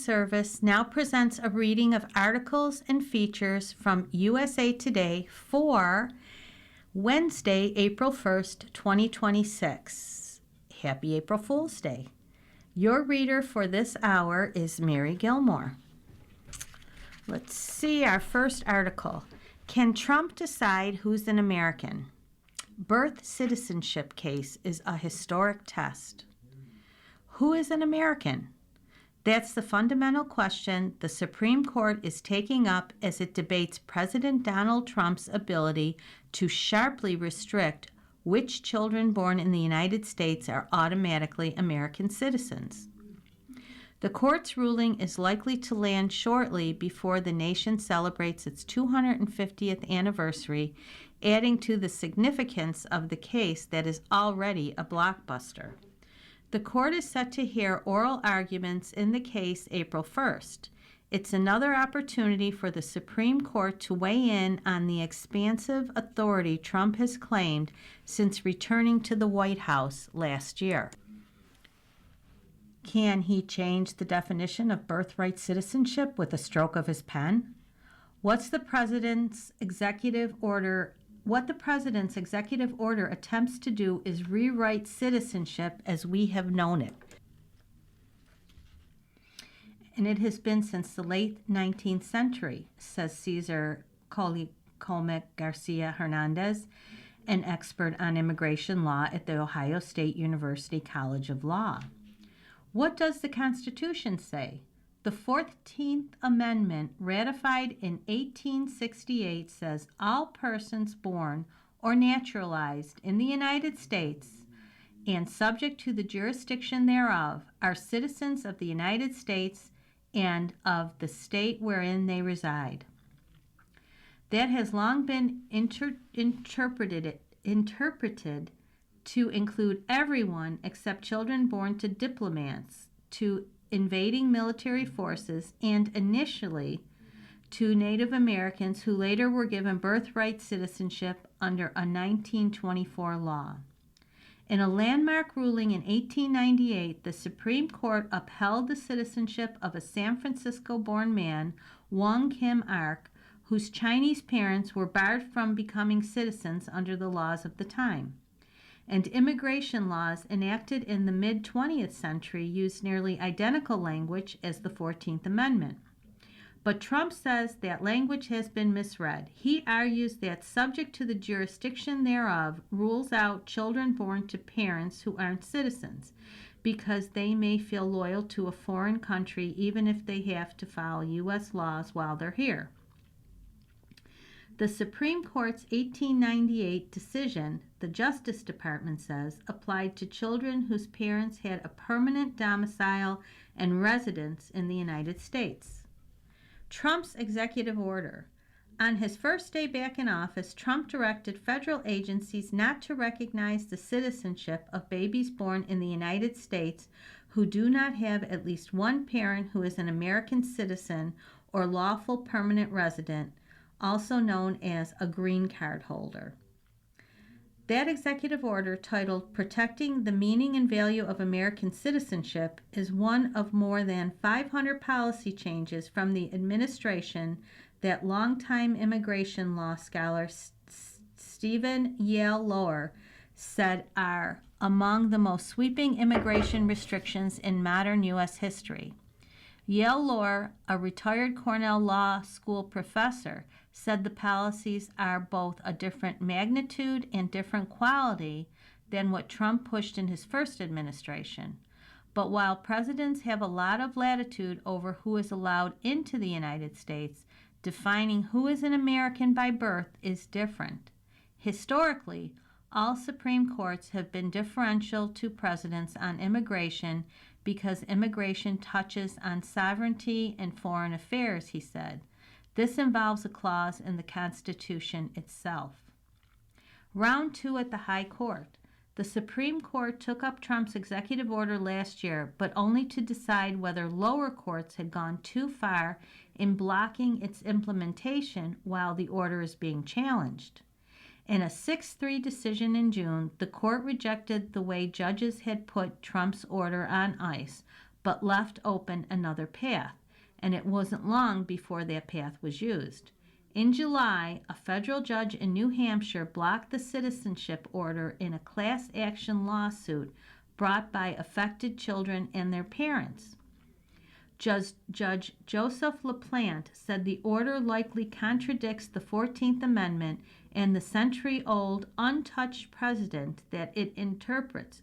Service now presents a reading of articles and features from USA Today for Wednesday, April 1st, 2026. Happy April Fool's Day. Your reader for this hour is Mary Gilmore. Let's see our first article. Can Trump decide who's an American? Birth citizenship case is a historic test. Who is an American? That's the fundamental question the Supreme Court is taking up as it debates President Donald Trump's ability to sharply restrict which children born in the United States are automatically American citizens. The court's ruling is likely to land shortly before the nation celebrates its 250th anniversary, adding to the significance of the case that is already a blockbuster. The court is set to hear oral arguments in the case April 1st. It's another opportunity for the Supreme Court to weigh in on the expansive authority Trump has claimed since returning to the White House last year. Can he change the definition of birthright citizenship with a stroke of his pen? What the president's executive order attempts to do is rewrite citizenship as we have known it. And it has been since the late 19th century, says Cesar Colmeck Garcia Hernandez, an expert on immigration law at the Ohio State University College of Law. What does the Constitution say? The 14th Amendment, ratified in 1868, says all persons born or naturalized in the United States and subject to the jurisdiction thereof are citizens of the United States and of the state wherein they reside. That has long been interpreted to include everyone except children born to diplomats, to invading military forces, and initially to Native Americans who later were given birthright citizenship under a 1924 law. In a landmark ruling in 1898, the Supreme Court upheld the citizenship of a San Francisco-born man, Wong Kim Ark, whose Chinese parents were barred from becoming citizens under the laws of the time. And immigration laws enacted in the mid-20th century used nearly identical language as the 14th Amendment. But Trump says that language has been misread. He argues that subject to the jurisdiction thereof rules out children born to parents who aren't citizens, because they may feel loyal to a foreign country even if they have to follow U.S. laws while they're here. The Supreme Court's 1898 decision, the Justice Department says, applied to children whose parents had a permanent domicile and residence in the United States. Trump's executive order. On his first day back in office, Trump directed federal agencies not to recognize the citizenship of babies born in the United States who do not have at least one parent who is an American citizen or lawful permanent resident, also known as a green card holder. That executive order, titled Protecting the Meaning and Value of American Citizenship, is one of more than 500 policy changes from the administration that longtime immigration law scholar Stephen Yale Loehr said are among the most sweeping immigration restrictions in modern U.S. history. Yale Loehr, a retired Cornell Law School professor, said the policies are both a different magnitude and different quality than what Trump pushed in his first administration. But while presidents have a lot of latitude over who is allowed into the United States, defining who is an American by birth is different. Historically, all Supreme Courts have been deferential to presidents on immigration because immigration touches on sovereignty and foreign affairs, he said. This involves a clause in the Constitution itself. Round 2 at the High Court. The Supreme Court took up Trump's executive order last year, but only to decide whether lower courts had gone too far in blocking its implementation while the order is being challenged. In a 6-3 decision in June, the court rejected the way judges had put Trump's order on ice, but left open another path, and it wasn't long before that path was used. In July, a federal judge in New Hampshire blocked the citizenship order in a class action lawsuit brought by affected children and their parents. Judge Joseph LaPlante said the order likely contradicts the 14th Amendment and the century-old untouched precedent that interprets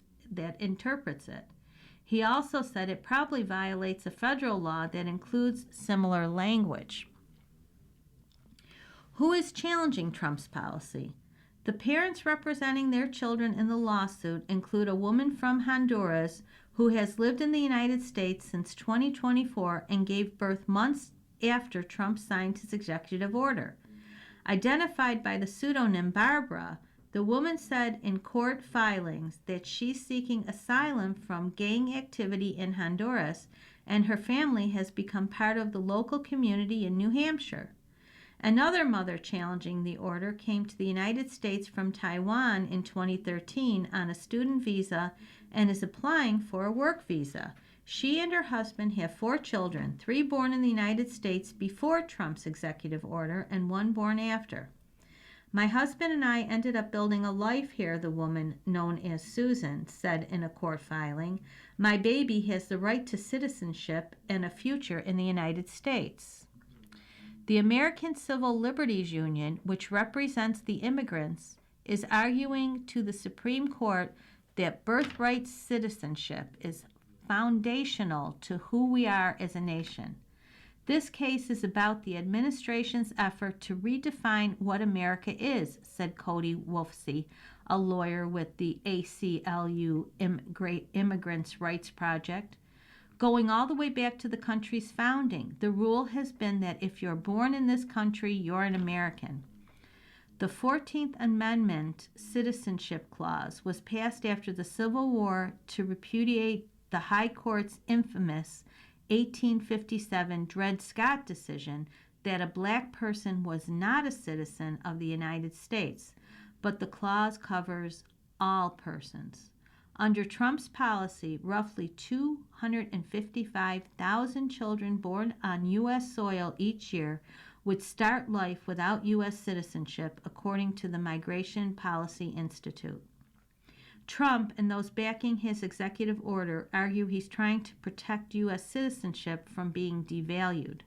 it. He also said it probably violates a federal law that includes similar language. Who is challenging Trump's policy? The parents representing their children in the lawsuit include a woman from Honduras who has lived in the United States since 2024 and gave birth months after Trump signed his executive order. Identified by the pseudonym Barbara, the woman said in court filings that she's seeking asylum from gang activity in Honduras, and her family has become part of the local community in New Hampshire. Another mother challenging the order came to the United States from Taiwan in 2013 on a student visa and is applying for a work visa. She and her husband have 4 children, 3 born in the United States before Trump's executive order and 1 born after. My husband and I ended up building a life here, the woman known as Susan said in a court filing. My baby has the right to citizenship and a future in the United States. The American Civil Liberties Union, which represents the immigrants, is arguing to the Supreme Court that birthright citizenship is foundational to who we are as a nation. This case is about the administration's effort to redefine what America is, said Cody Wolfsey, a lawyer with the ACLU Immigrants' Rights Project. Going all the way back to the country's founding, the rule has been that if you're born in this country, you're an American. The 14th Amendment Citizenship Clause was passed after the Civil War to repudiate the High Court's infamous 1857 Dred Scott decision that a black person was not a citizen of the United States, but the clause covers all persons. Under Trump's policy, roughly 255,000 children born on U.S. soil each year would start life without U.S. citizenship, according to the Migration Policy Institute. Trump and those backing his executive order argue he's trying to protect U.S. citizenship from being devalued.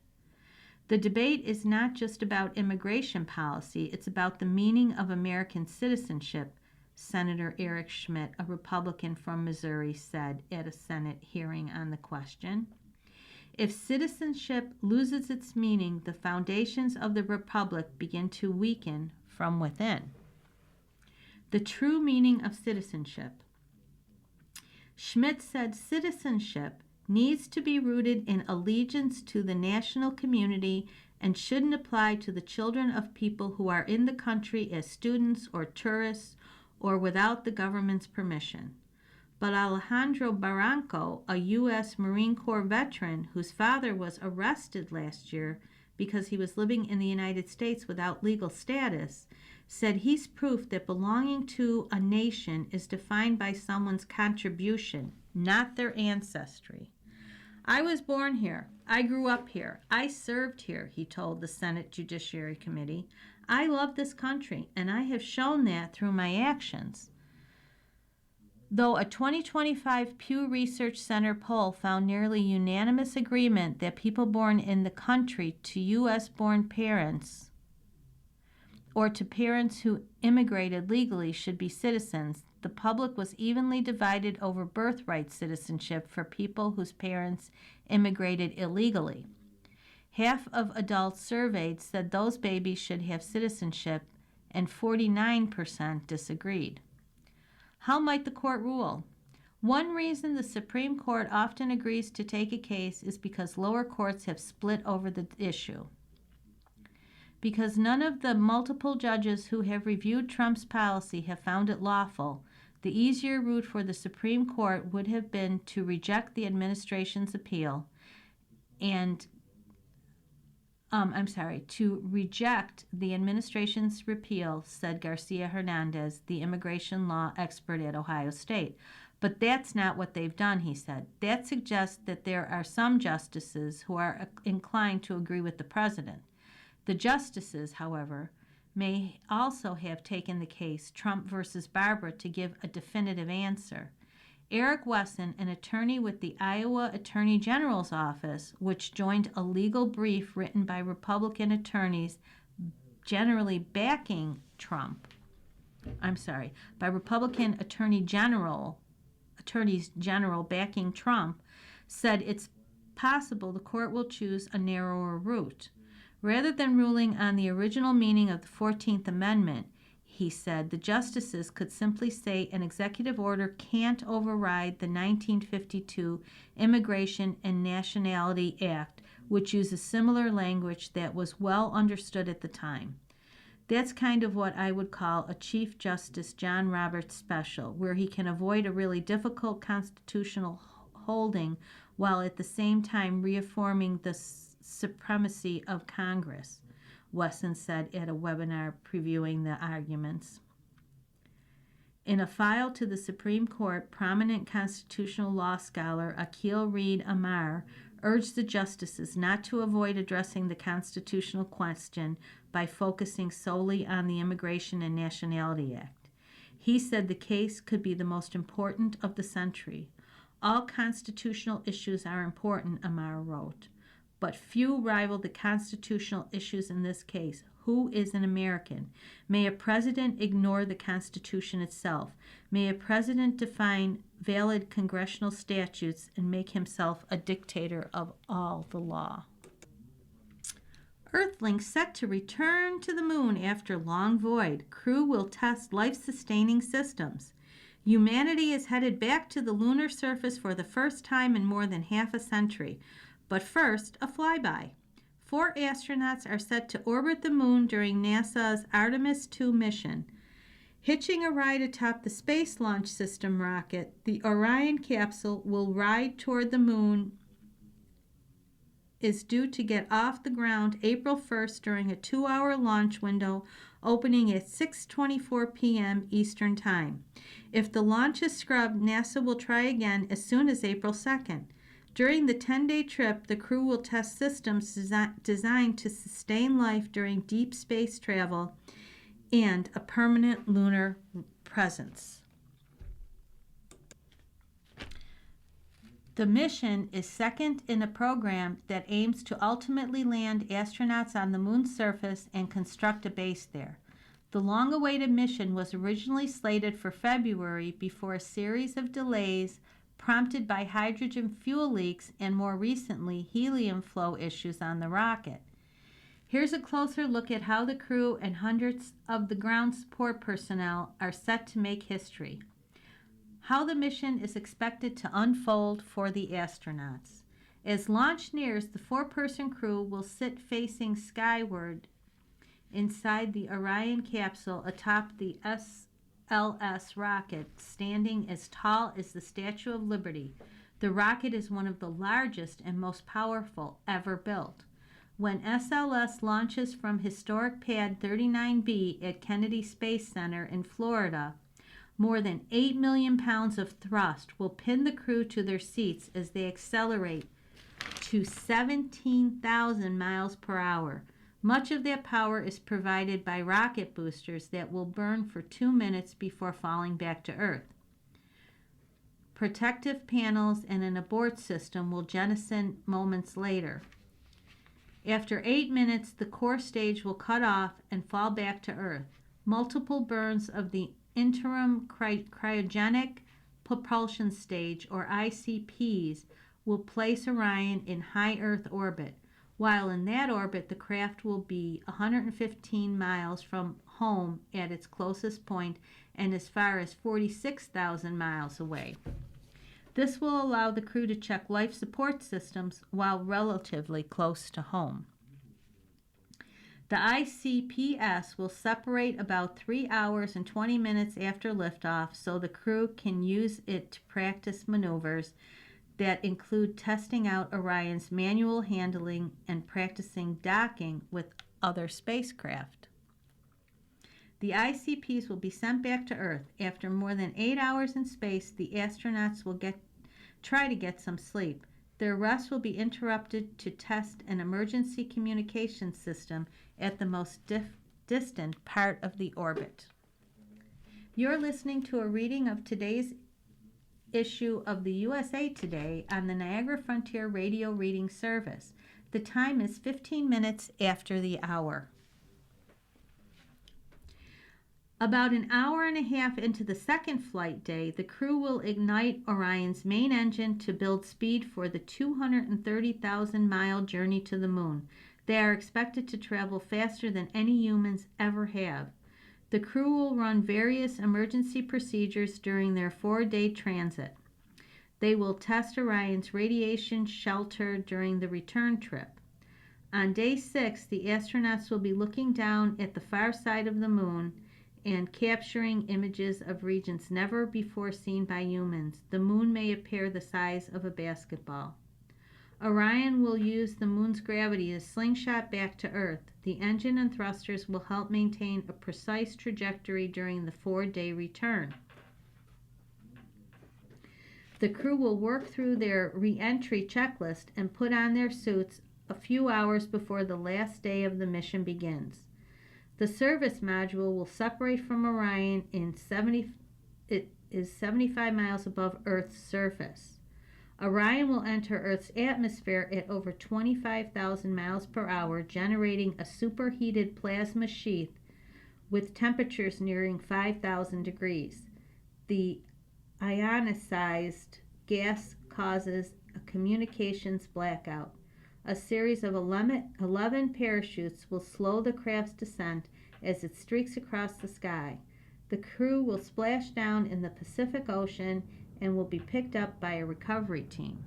The debate is not just about immigration policy, it's about the meaning of American citizenship, Senator Eric Schmidt, a Republican from Missouri, said at a Senate hearing on the question. If citizenship loses its meaning, the foundations of the republic begin to weaken from within. The true meaning of citizenship. Schmidt said citizenship needs to be rooted in allegiance to the national community and shouldn't apply to the children of people who are in the country as students or tourists or without the government's permission. But Alejandro Barranco, a U.S. Marine Corps veteran whose father was arrested last year because he was living in the United States without legal status, said he's proof that belonging to a nation is defined by someone's contribution, not their ancestry. I was born here. I grew up here. I served here, he told the Senate Judiciary Committee. I love this country, and I have shown that through my actions. Though a 2025 Pew Research Center poll found nearly unanimous agreement that people born in the country to U.S.-born parents or to parents who immigrated legally should be citizens, the public was evenly divided over birthright citizenship for people whose parents immigrated illegally. Half of adults surveyed said those babies should have citizenship, and 49% disagreed. How might the court rule? One reason the Supreme Court often agrees to take a case is because lower courts have split over the issue. Because none of the multiple judges who have reviewed Trump's policy have found it lawful, the easier route for the Supreme Court would have been to reject the administration's appeal to reject the administration's repeal, said Garcia Hernandez, the immigration law expert at Ohio State. But that's not what they've done, he said. That suggests that there are some justices who are inclined to agree with the president. The justices, however, may also have taken the case Trump versus Barbara to give a definitive answer. Eric Wesson, an attorney with the Iowa Attorney General's office, which joined a legal brief written by Republican attorneys generally backing Trump, by Republican attorneys general backing Trump, said it's possible the court will choose a narrower route. Rather than ruling on the original meaning of the 14th Amendment, he said the justices could simply say an executive order can't override the 1952 Immigration and Nationality Act, which uses similar language that was well understood at the time. That's kind of what I would call a Chief Justice John Roberts special, where he can avoid a really difficult constitutional holding while at the same time reaffirming the supremacy of Congress, Wesson said at a webinar previewing the arguments. In a file to the Supreme Court, prominent constitutional law scholar Akhil Reed Amar urged the justices not to avoid addressing the constitutional question by focusing solely on the Immigration and Nationality Act. He said the case could be the most important of the century. All constitutional issues are important, Amar wrote, but few rival the constitutional issues in this case. Who is an American? May a president ignore the Constitution itself? May a president define valid congressional statutes and make himself a dictator of all the law? Earthlings set to return to the moon after long void. Crew will test life-sustaining systems. Humanity is headed back to the lunar surface for the first time in more than half a century. But first, a flyby. 4 astronauts are set to orbit the moon during NASA's Artemis II mission. Hitching a ride atop the Space Launch System rocket, the Orion capsule will ride toward the moon is due to get off the ground April 1st during a 2-hour launch window opening at 6:24 p.m. Eastern Time. If the launch is scrubbed, NASA will try again as soon as April 2nd. During the 10-day trip, the crew will test systems designed to sustain life during deep space travel and a permanent lunar presence. The mission is second in a program that aims to ultimately land astronauts on the moon's surface and construct a base there. The long-awaited mission was originally slated for February before a series of delays prompted by hydrogen fuel leaks and more recently helium flow issues on the rocket. Here's a closer look at how the crew and hundreds of the ground support personnel are set to make history. How the mission is expected to unfold for the astronauts. As launch nears, the 4-person crew will sit facing skyward inside the Orion capsule atop the SLS rocket, standing as tall as the Statue of Liberty. The rocket is one of the largest and most powerful ever built. When SLS launches from historic Pad 39B at Kennedy Space Center in Florida, more than 8 million pounds of thrust will pin the crew to their seats as they accelerate to 17,000 miles per hour. Much of that power is provided by rocket boosters that will burn for 2 minutes before falling back to Earth. Protective panels and an abort system will jettison moments later. After 8 minutes, the core stage will cut off and fall back to Earth. Multiple burns of the interim cryogenic propulsion stage, or ICPs, will place Orion in high Earth orbit. While in that orbit, the craft will be 115 miles from home at its closest point and as far as 46,000 miles away. This will allow the crew to check life support systems while relatively close to home. The ICPS will separate about 3 hours and 20 minutes after liftoff so the crew can use it to practice maneuvers that include testing out Orion's manual handling and practicing docking with other spacecraft. The ICPs will be sent back to Earth. After more than 8 hours in space, the astronauts will try to get some sleep. Their rest will be interrupted to test an emergency communication system at the most distant part of the orbit. You're listening to a reading of today's issue of the USA Today on the Niagara Frontier Radio Reading Service. The time is 15 minutes after the hour. About an hour and a half into the second flight day, the crew will ignite Orion's main engine to build speed for the 230,000-mile journey to the moon. They are expected to travel faster than any humans ever have. The crew will run various emergency procedures during their 4-day transit. They will test Orion's radiation shelter during the return trip. On day 6, the astronauts will be looking down at the far side of the moon and capturing images of regions never before seen by humans. The moon may appear the size of a basketball. Orion will use the moon's gravity to slingshot back to Earth. The engine and thrusters will help maintain a precise trajectory during the 4-day return. The crew will work through their re-entry checklist and put on their suits a few hours before the last day of the mission begins. The service module will separate from Orion it is 75 miles above Earth's surface. Orion will enter Earth's atmosphere at over 25,000 miles per hour, generating a superheated plasma sheath with temperatures nearing 5,000 degrees. The ionized gas causes a communications blackout. A series of 11 parachutes will slow the craft's descent as it streaks across the sky. The crew will splash down in the Pacific Ocean and will be picked up by a recovery team.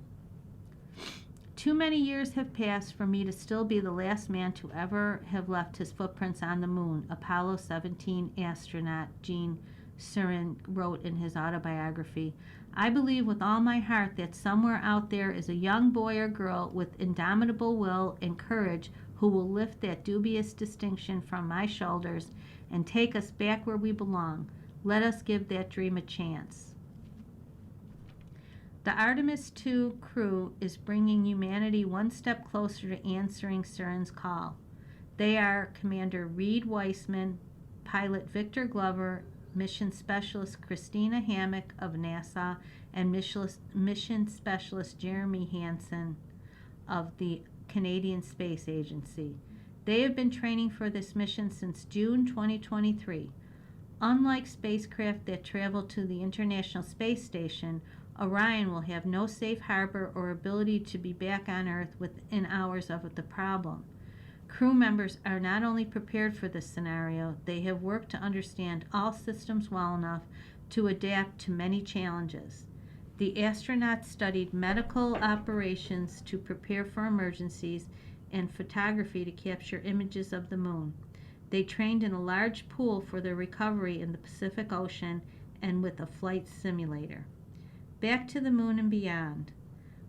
Too many years have passed for me to still be the last man to ever have left his footprints on the moon, Apollo 17 astronaut Gene Cernan wrote in his autobiography. I believe with all my heart that somewhere out there is a young boy or girl with indomitable will and courage who will lift that dubious distinction from my shoulders and take us back where we belong. Let us give that dream a chance. The Artemis II crew is bringing humanity one step closer to answering Cern's call. They are Commander Reed Weissman, pilot Victor Glover, Mission Specialist Christina Hammock of NASA, and Mission Specialist Jeremy Hansen of the Canadian Space Agency. They have been training for this mission since June 2023. Unlike spacecraft that travel to the International Space Station, Orion will have no safe harbor or ability to be back on Earth within hours of the problem. Crew members are not only prepared for this scenario, they have worked to understand all systems well enough to adapt to many challenges. The astronauts studied medical operations to prepare for emergencies and photography to capture images of the moon. They trained in a large pool for their recovery in the Pacific Ocean and with a flight simulator. Back to the moon and beyond.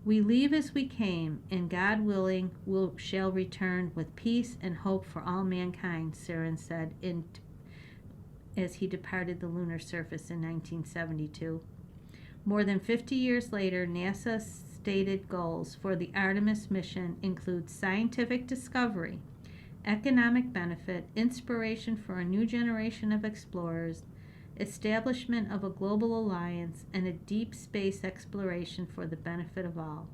We leave as we came, and God willing, shall return with peace and hope for all mankind, Cern said as he departed the lunar surface in 1972. More than 50 years later, NASA's stated goals for the Artemis mission include scientific discovery, economic benefit, inspiration for a new generation of explorers, establishment of a global alliance, and a deep space exploration for the benefit of all.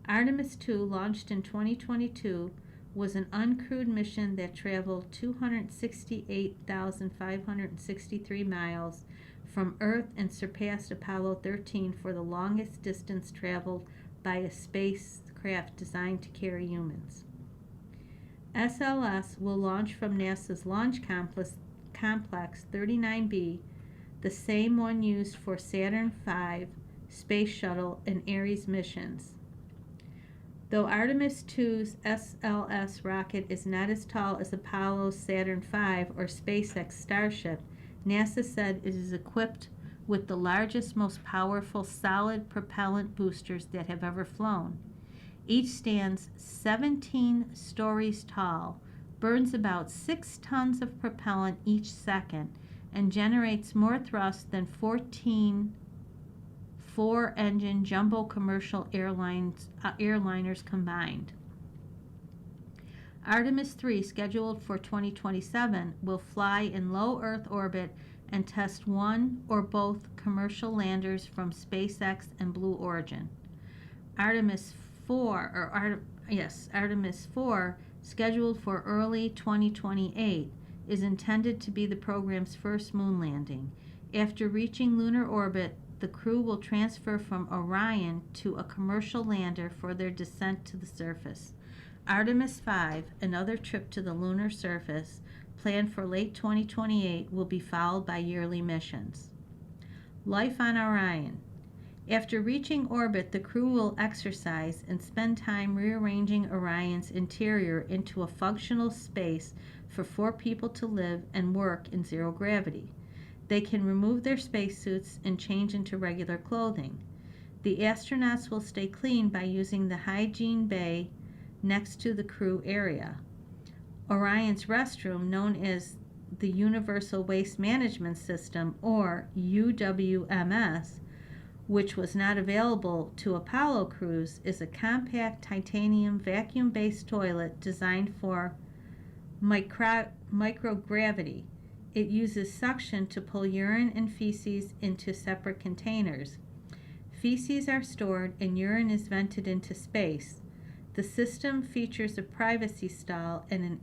Artemis II, launched in 2022, was an uncrewed mission that traveled 268,563 miles from Earth and surpassed Apollo 13 for the longest distance traveled by a spacecraft designed to carry humans. SLS will launch from NASA's Launch Complex 39B, the same one used for Saturn V, Space Shuttle, and Ares missions. Though Artemis II's SLS rocket is not as tall as Apollo's Saturn V or SpaceX Starship, NASA said it is equipped with the largest, most powerful solid propellant boosters that have ever flown. Each stands 17 stories tall, burns about 6 tons of propellant each second, and generates more thrust than 14 four-engine jumbo commercial airliners combined. Artemis 3, scheduled for 2027, will fly in low Earth orbit and test one or both commercial landers from SpaceX and Blue Origin. Artemis 4, scheduled for early 2028, is intended to be the program's first moon landing. After reaching lunar orbit, the crew will transfer from Orion to a commercial lander for their descent to the surface. Artemis 5, another trip to the lunar surface, planned for late 2028, will be followed by yearly missions. Life on Orion. After reaching orbit, the crew will exercise and spend time rearranging Orion's interior into a functional space for 4 people to live and work in zero gravity. They can remove their spacesuits and change into regular clothing. The astronauts will stay clean by using the hygiene bay next to the crew area. Orion's restroom, known as the Universal Waste Management System, or UWMS, which was not available to Apollo crews, is a compact titanium vacuum-based toilet designed for microgravity. It uses suction to pull urine and feces into separate containers. Feces are stored and urine is vented into space. The system features a privacy stall and an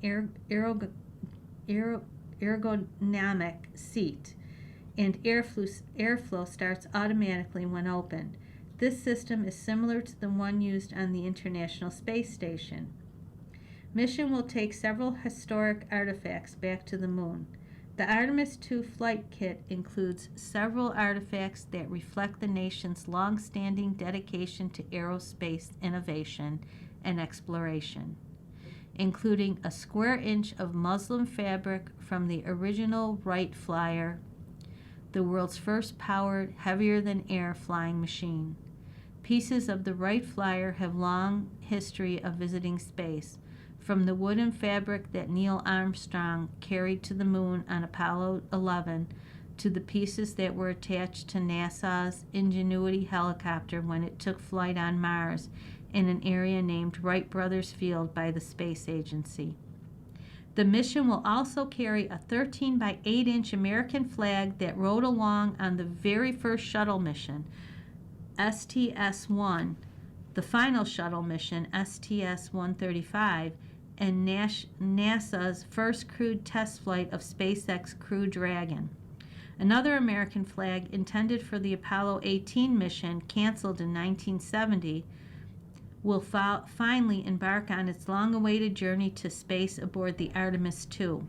ergonomic seat, and airflow starts automatically when opened. This system is similar to the one used on the International Space Station. Mission will take several historic artifacts back to the moon. The Artemis II flight kit includes several artifacts that reflect the nation's long-standing dedication to aerospace innovation and exploration, including a square inch of muslin fabric from the original Wright Flyer, the world's first powered, heavier-than-air flying machine. Pieces of the Wright Flyer have long history of visiting space, from the wooden fabric that Neil Armstrong carried to the moon on Apollo 11 to the pieces that were attached to NASA's Ingenuity helicopter when it took flight on Mars in an area named Wright Brothers Field by the space agency. The mission will also carry a 13 by 8 inch American flag that rode along on the very first shuttle mission, STS-1, the final shuttle mission, STS-135, and NASA's first crewed test flight of SpaceX Crew Dragon. Another American flag intended for the Apollo 18 mission, canceled in 1970, will finally embark on its long-awaited journey to space aboard the Artemis II.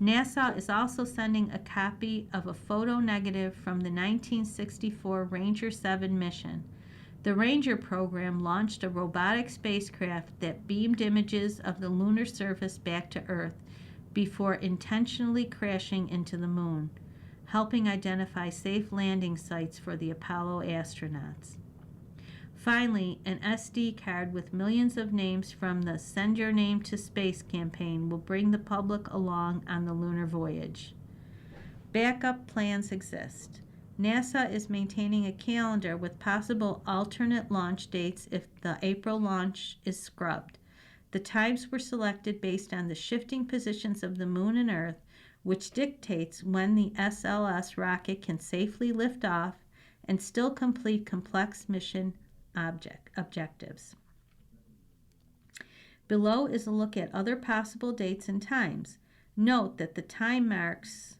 NASA is also sending a copy of a photo negative from the 1964 Ranger 7 mission. The Ranger program launched a robotic spacecraft that beamed images of the lunar surface back to Earth before intentionally crashing into the moon, helping identify safe landing sites for the Apollo astronauts. Finally, an SD card with millions of names from the Send Your Name to Space campaign will bring the public along on the lunar voyage. Backup plans exist. NASA is maintaining a calendar with possible alternate launch dates if the April launch is scrubbed. The times were selected based on the shifting positions of the Moon and Earth, which dictates when the SLS rocket can safely lift off and still complete complex mission objectives. Below is a look at other possible dates and times. Note that the time marks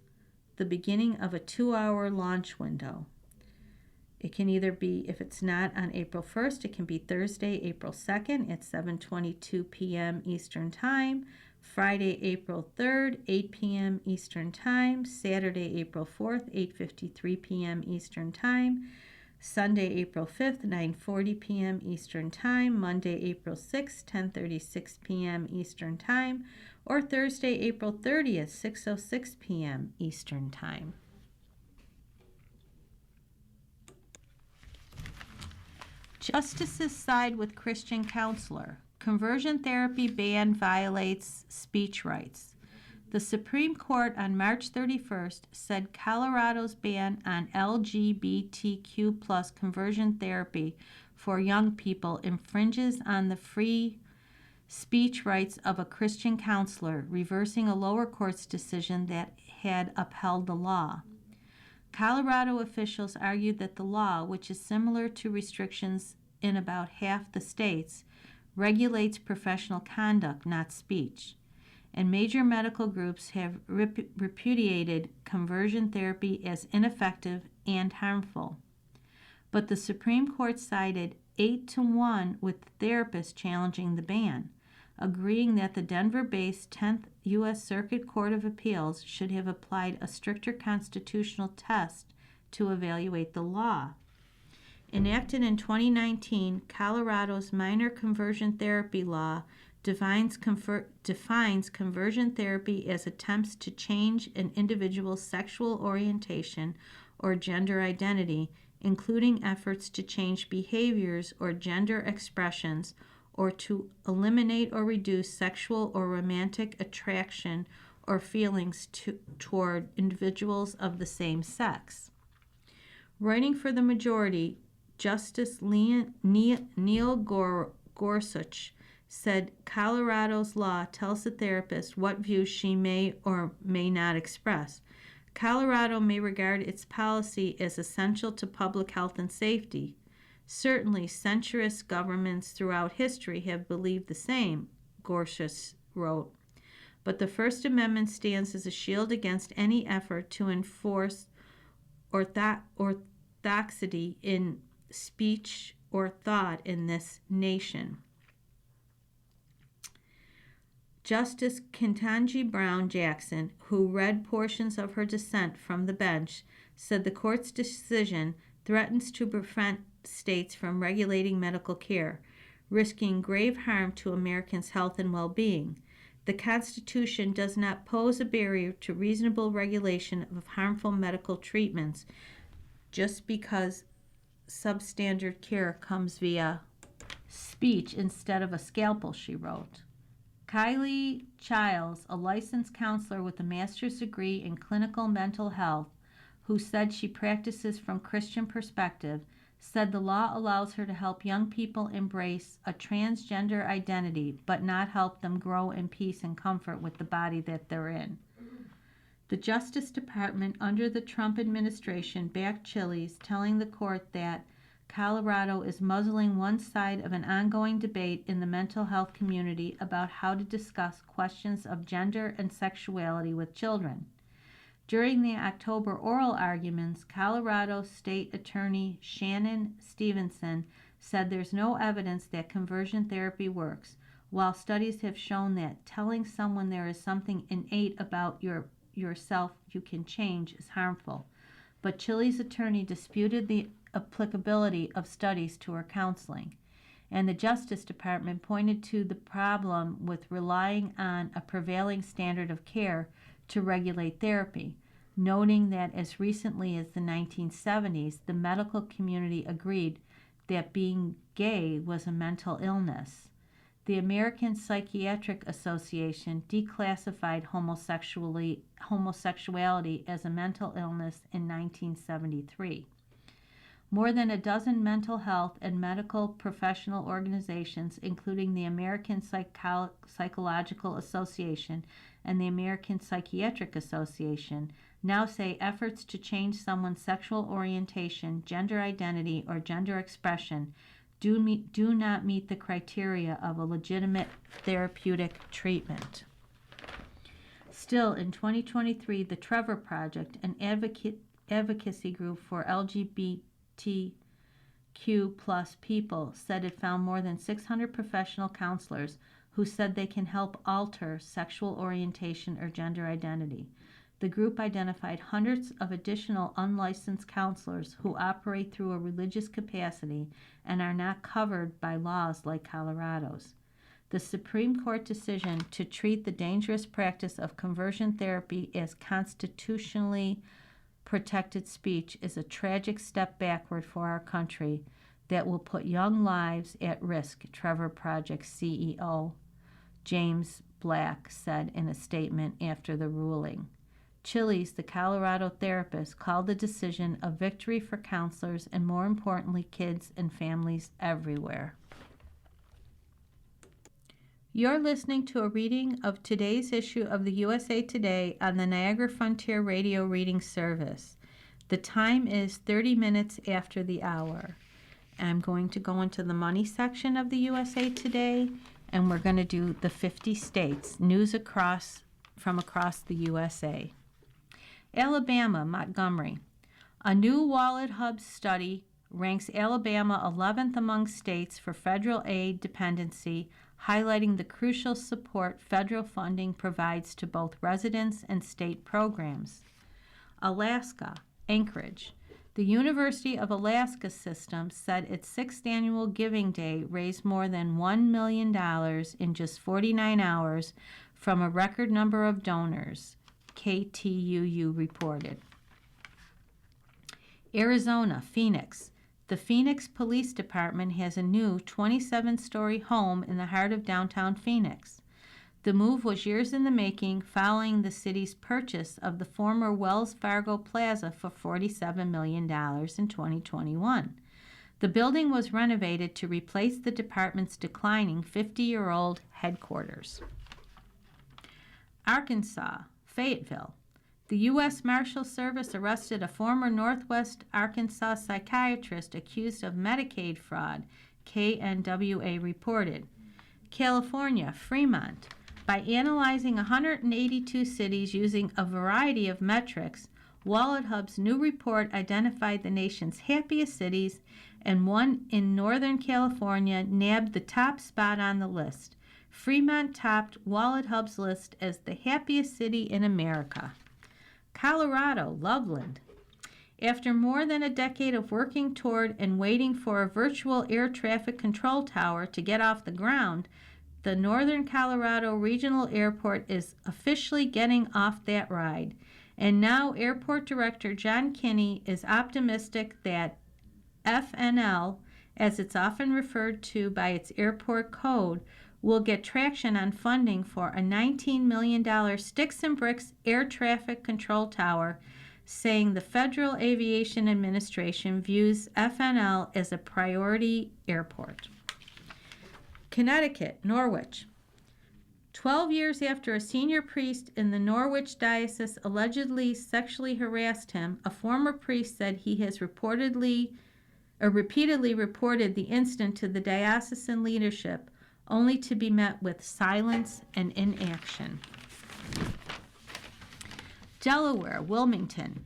the beginning of a 2-hour launch window. It can either be, if it's not on April 1st, it can be Thursday, April 2nd at 7:22 p.m. Eastern Time, Friday, April 3rd, 8 p.m. Eastern Time, Saturday, April 4th, 8:53 p.m. Eastern Time, Sunday, April 5th, 9:40 p.m. Eastern Time, Monday, April 6th, 10:36 p.m. Eastern Time, or Thursday, April 30th, 6:06 p.m. Eastern Time. Justices side with Christian counselor. conversion therapy ban violates speech rights. The Supreme Court on March 31st said Colorado's ban on LGBTQ plus conversion therapy for young people infringes on the free speech rights of a Christian counselor, reversing a lower court's decision that had upheld the law. Colorado officials argued that the law, which is similar to restrictions in about half the states, regulates professional conduct, not speech. And major medical groups have repudiated conversion therapy as ineffective and harmful. But the Supreme Court sided 8-1 with therapists challenging the ban, agreeing that the Denver-based 10th U.S. Circuit Court of Appeals should have applied a stricter constitutional test to evaluate the law. Enacted in 2019, Colorado's minor conversion therapy law defines conversion therapy as attempts to change an individual's sexual orientation or gender identity, including efforts to change behaviors or gender expressions, or to eliminate or reduce sexual or romantic attraction or feelings toward individuals of the same sex. Writing for the majority, Justice Neil Gorsuch said Colorado's law tells the therapist what views she may or may not express. Colorado may regard its policy as essential to public health and safety. Certainly, centrist governments throughout history have believed the same, Gorsuch wrote. But the First Amendment stands as a shield against any effort to enforce orthodoxy in speech or thought in this nation. Justice Ketanji Brown Jackson, who read portions of her dissent from the bench, said the court's decision threatens to prevent states from regulating medical care, risking grave harm to Americans' health and well-being. The Constitution does not pose a barrier to reasonable regulation of harmful medical treatments just because substandard care comes via speech instead of a scalpel, she wrote. Kylie Childs, a licensed counselor with a master's degree in clinical mental health, who said she practices from Christian perspective, said the law allows her to help young people embrace a transgender identity, but not help them grow in peace and comfort with the body that they're in. The Justice Department under the Trump administration backed Chili's, telling the court that Colorado is muzzling one side of an ongoing debate in the mental health community about how to discuss questions of gender and sexuality with children. During the October oral arguments, Colorado State Attorney Shannon Stevenson said there's no evidence that conversion therapy works, while studies have shown that telling someone there is something innate about yourself you can change is harmful. But Chili's attorney disputed the applicability of studies to her counseling. And the Justice Department pointed to the problem with relying on a prevailing standard of care to regulate therapy, noting that as recently as the 1970s, the medical community agreed that being gay was a mental illness. The American Psychiatric Association declassified homosexuality as a mental illness in 1973. More than a dozen mental health and medical professional organizations, including the American Psychological Association and the American Psychiatric Association, now say efforts to change someone's sexual orientation, gender identity, or gender expression do not meet the criteria of a legitimate therapeutic treatment. Still, in 2023, the Trevor Project, an advocacy group for LGBTQ plus people, said it found more than 600 professional counselors who said they can help alter sexual orientation or gender identity. The group identified hundreds of additional unlicensed counselors who operate through a religious capacity and are not covered by laws like Colorado's. The Supreme Court decision to treat the dangerous practice of conversion therapy as constitutionally protected speech is a tragic step backward for our country, that will put young lives at risk, Trevor Project CEO James Black said in a statement after the ruling. Chiles, the Colorado therapist, called the decision a victory for counselors and, more importantly, kids and families everywhere. You're listening to a reading of today's issue of the USA Today on the Niagara Frontier Radio Reading Service. The time is 30 minutes after the hour. I'm going to go into the money section of the USA Today, and we're going to do the 50 states, news from across the USA. Alabama, Montgomery. A new Wallet Hub study ranks Alabama 11th among states for federal aid dependency, highlighting the crucial support federal funding provides to both residents and state programs. Alaska, Anchorage. The University of Alaska system said its 6th annual Giving Day raised more than $1 million in just 49 hours from a record number of donors, KTUU reported. Arizona, Phoenix. The Phoenix Police Department has a new 27-story home in the heart of downtown Phoenix. The move was years in the making following the city's purchase of the former Wells Fargo Plaza for $47 million in 2021. The building was renovated to replace the department's declining 50-year-old headquarters. Arkansas, Fayetteville. The U.S. Marshal Service arrested a former Northwest Arkansas psychiatrist accused of Medicaid fraud, KNWA reported. California, Fremont. By analyzing 182 cities using a variety of metrics, Wallet Hub's new report identified the nation's happiest cities, and one in Northern California nabbed the top spot on the list. Fremont topped Wallet Hub's list as the happiest city in America. Colorado, Loveland. After more than a decade of working toward and waiting for a virtual air traffic control tower to get off the ground, the Northern Colorado Regional Airport is officially getting off that ride. And now Airport Director John Kinney is optimistic that FNL, as it's often referred to by its airport code, will get traction on funding for a $19 million sticks and bricks air traffic control tower, saying the Federal Aviation Administration views FNL as a priority airport. Connecticut, Norwich. 12 years after a senior priest in the Norwich diocese allegedly sexually harassed him, a former priest said he has repeatedly reported the incident to the diocesan leadership, only to be met with silence and inaction. Delaware, Wilmington.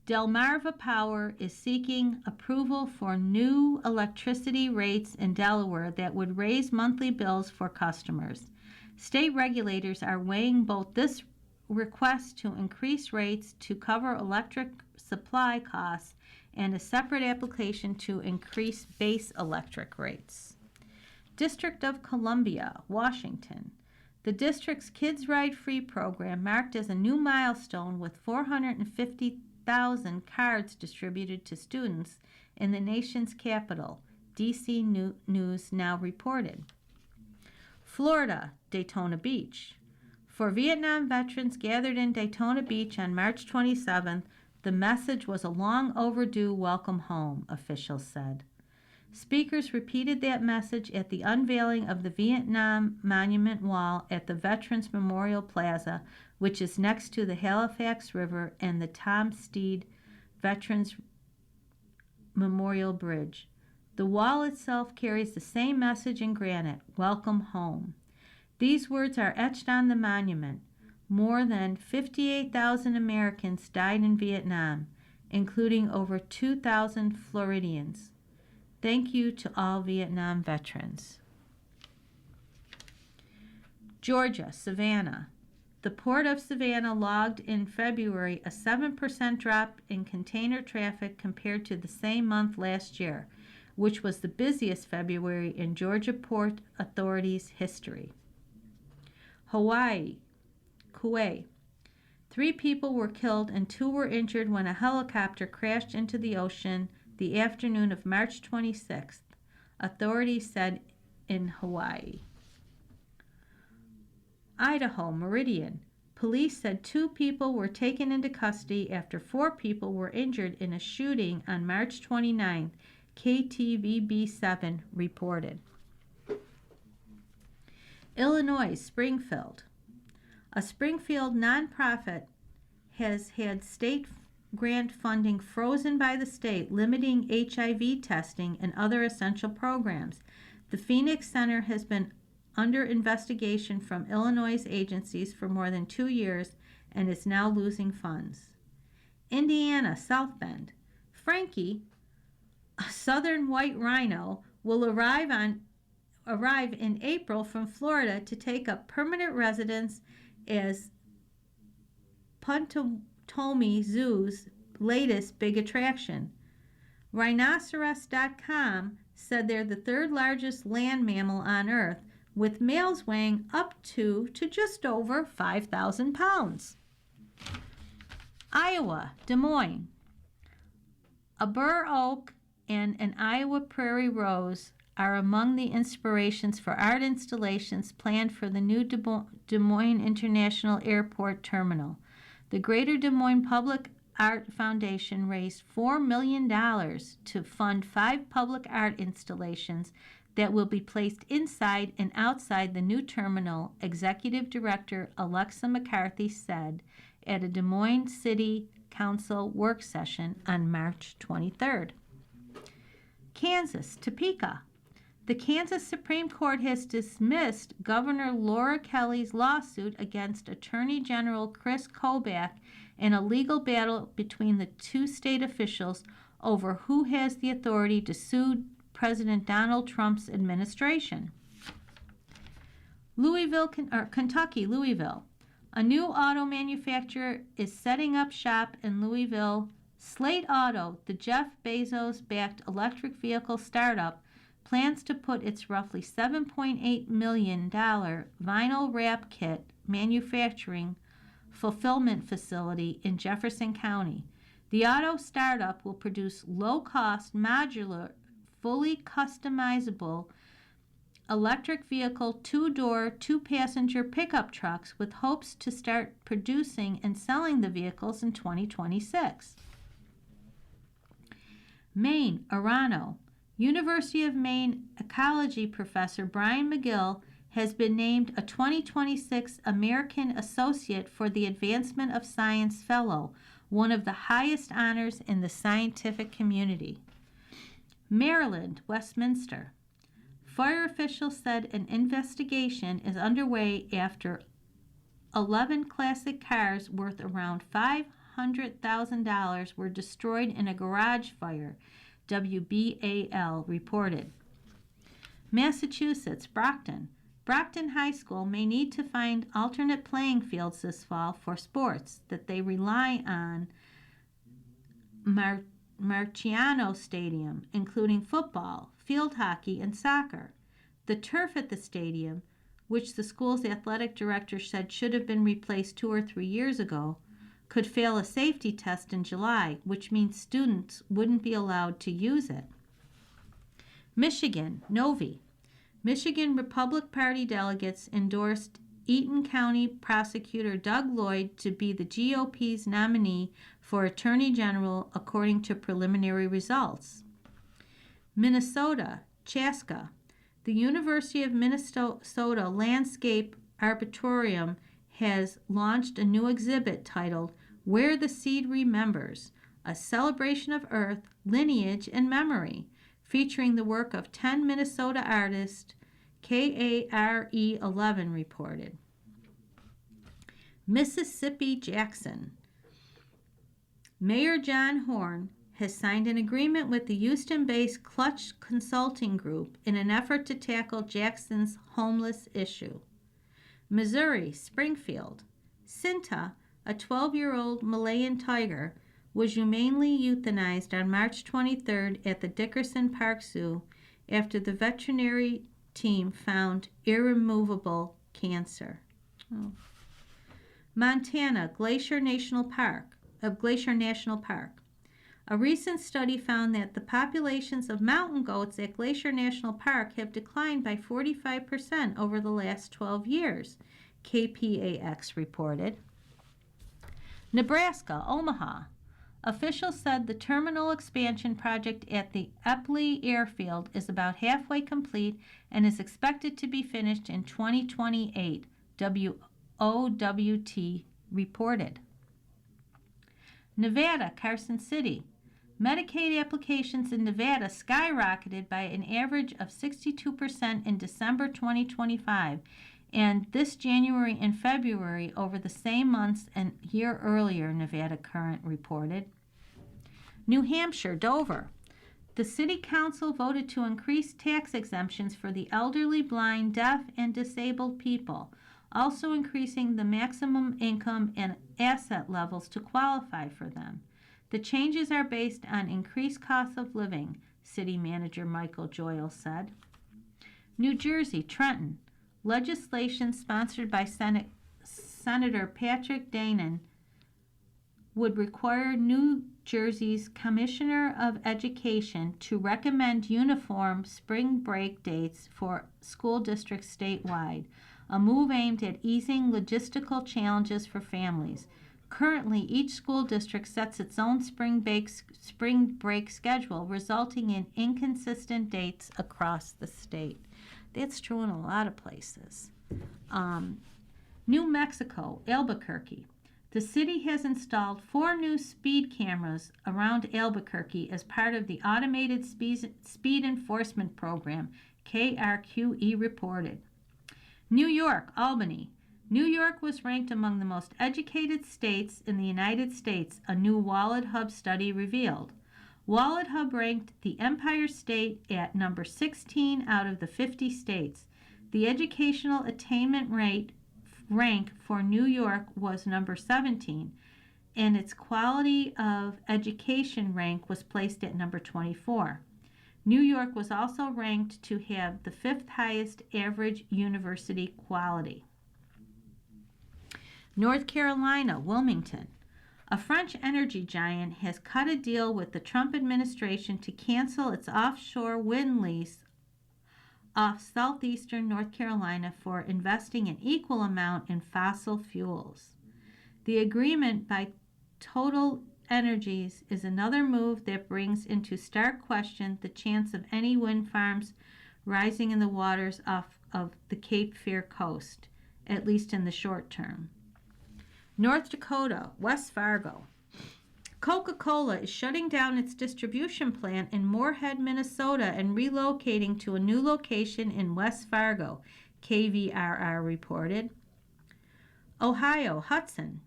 Delmarva Power is seeking approval for new electricity rates in Delaware that would raise monthly bills for customers. State regulators are weighing both this request to increase rates to cover electric supply costs and a separate application to increase base electric rates. District of Columbia, Washington. The district's Kids Ride Free program marked as a new milestone with 450,000 cards distributed to students in the nation's capital, DC News now reported. Florida, Daytona Beach. For Vietnam veterans gathered in Daytona Beach on March 27th, the message was a long overdue welcome home, officials said. Speakers repeated that message at the unveiling of the Vietnam Monument Wall at the Veterans Memorial Plaza, which is next to the Halifax River and the Tom Steed Veterans Memorial Bridge. The wall itself carries the same message in granite, welcome home. These words are etched on the monument. More than 58,000 Americans died in Vietnam, including over 2,000 Floridians. Thank you to all Vietnam veterans. Georgia, Savannah. The Port of Savannah logged in February a 7% drop in container traffic compared to the same month last year, which was the busiest February in Georgia Port Authority's history. Hawaii, Kauai. 3 people were killed and 2 were injured when a helicopter crashed into the ocean, the afternoon of March 26th, authorities said in Hawaii. Idaho, Meridian. Police said 2 people were taken into custody after 4 people were injured in a shooting on March 29th, KTVB7 reported. Illinois, Springfield. A Springfield nonprofit has had state grant funding frozen by the state, limiting HIV testing and other essential programs. The Phoenix Center has been under investigation from Illinois agencies for more than 2 years and is now losing funds. Indiana, South Bend. Frankie, a southern white rhino, will arrive in April from Florida to take up permanent residence as Potawatomi Zoo's latest big attraction. Rhinoceros.com said they're the 3rd largest land mammal on Earth, with males weighing up to just over 5,000 pounds. Iowa, Des Moines. A bur oak and an Iowa prairie rose are among the inspirations for art installations planned for the new Des Moines International Airport Terminal. The Greater Des Moines Public Art Foundation raised $4 million to fund 5 public art installations that will be placed inside and outside the new terminal, Executive Director Alexa McCarthy said at a Des Moines City Council work session on March 23rd. Kansas, Topeka. The Kansas Supreme Court has dismissed Governor Laura Kelly's lawsuit against Attorney General Chris Kobach in a legal battle between the 2 state officials over who has the authority to sue President Donald Trump's administration. Kentucky, Louisville. A new auto manufacturer is setting up shop in Louisville. Slate Auto, the Jeff Bezos-backed electric vehicle startup, plans to put its roughly $7.8 million vinyl wrap kit manufacturing fulfillment facility in Jefferson County. The auto startup will produce low-cost, modular, fully customizable electric vehicle 2-door, 2-passenger pickup trucks with hopes to start producing and selling the vehicles in 2026. Maine, Orano. University of Maine ecology professor Brian McGill has been named a 2026 American Associate for the Advancement of Science Fellow, one of the highest honors in the scientific community. Maryland, Westminster. Fire officials said an investigation is underway after 11 classic cars worth around $500,000 were destroyed in a garage fire, WBAL reported. Massachusetts, Brockton. Brockton High School may need to find alternate playing fields this fall for sports that they rely on Marciano Stadium, including football, field hockey, and soccer. The turf at the stadium, which the school's athletic director said should have been replaced 2 or 3 years ago, could fail a safety test in July, which means students wouldn't be allowed to use it. Michigan, Novi. Michigan Republican Party delegates endorsed Eaton County Prosecutor Doug Lloyd to be the GOP's nominee for Attorney General, according to preliminary results. Minnesota, Chaska. The University of Minnesota Landscape Arboretum has launched a new exhibit titled Where the Seed Remembers, a celebration of earth, lineage, and memory, featuring the work of 10 Minnesota artists, KARE11 reported. Mississippi, Jackson. Mayor John Horn has signed an agreement with the Houston-based Clutch Consulting Group in an effort to tackle Jackson's homeless issue. Missouri, Springfield. Cinta, a 12-year-old Malayan tiger, was humanely euthanized on March 23rd at the Dickerson Park Zoo after the veterinary team found irremovable cancer. Montana, Glacier National Park. A recent study found that the populations of mountain goats at Glacier National Park have declined by 45% over the last 12 years, KPAX reported. Nebraska, Omaha. Officials said the terminal expansion project at the Eppley Airfield is about halfway complete and is expected to be finished in 2028, WOWT reported. Nevada, Carson City. Medicaid applications in Nevada skyrocketed by an average of 62% in December 2025, and this January and February over the same months and year earlier, Nevada Current reported. New Hampshire, Dover. The City Council voted to increase tax exemptions for the elderly, blind, deaf, and disabled people, also increasing the maximum income and asset levels to qualify for them. The changes are based on increased costs of living, City Manager Michael Joyle said. New Jersey, Trenton. Legislation sponsored by Senator Patrick Danon would require New Jersey's Commissioner of Education to recommend uniform spring break dates for school districts statewide, a move aimed at easing logistical challenges for families. Currently, each school district sets its own spring break schedule, resulting in inconsistent dates across the state. That's true in a lot of places. New Mexico, Albuquerque. The city has installed 4 new speed cameras around Albuquerque as part of the Automated Speed Enforcement Program, KRQE reported. New York, Albany. New York was ranked among the most educated states in the United States, a new Wallet Hub study revealed. Wallet Hub ranked the Empire State at number 16 out of the 50 states. The educational attainment rank for New York was number 17, and its quality of education rank was placed at number 24. New York was also ranked to have the 5th highest average university quality. North Carolina, Wilmington. A French energy giant has cut a deal with the Trump administration to cancel its offshore wind lease off southeastern North Carolina for investing an equal amount in fossil fuels. The agreement by Total Energies is another move that brings into stark question the chance of any wind farms rising in the waters off of the Cape Fear coast, at least in the short term. North Dakota, West Fargo. Coca-Cola is shutting down its distribution plant in Moorhead, Minnesota, and relocating to a new location in West Fargo, KVRR reported. Ohio, Hudson.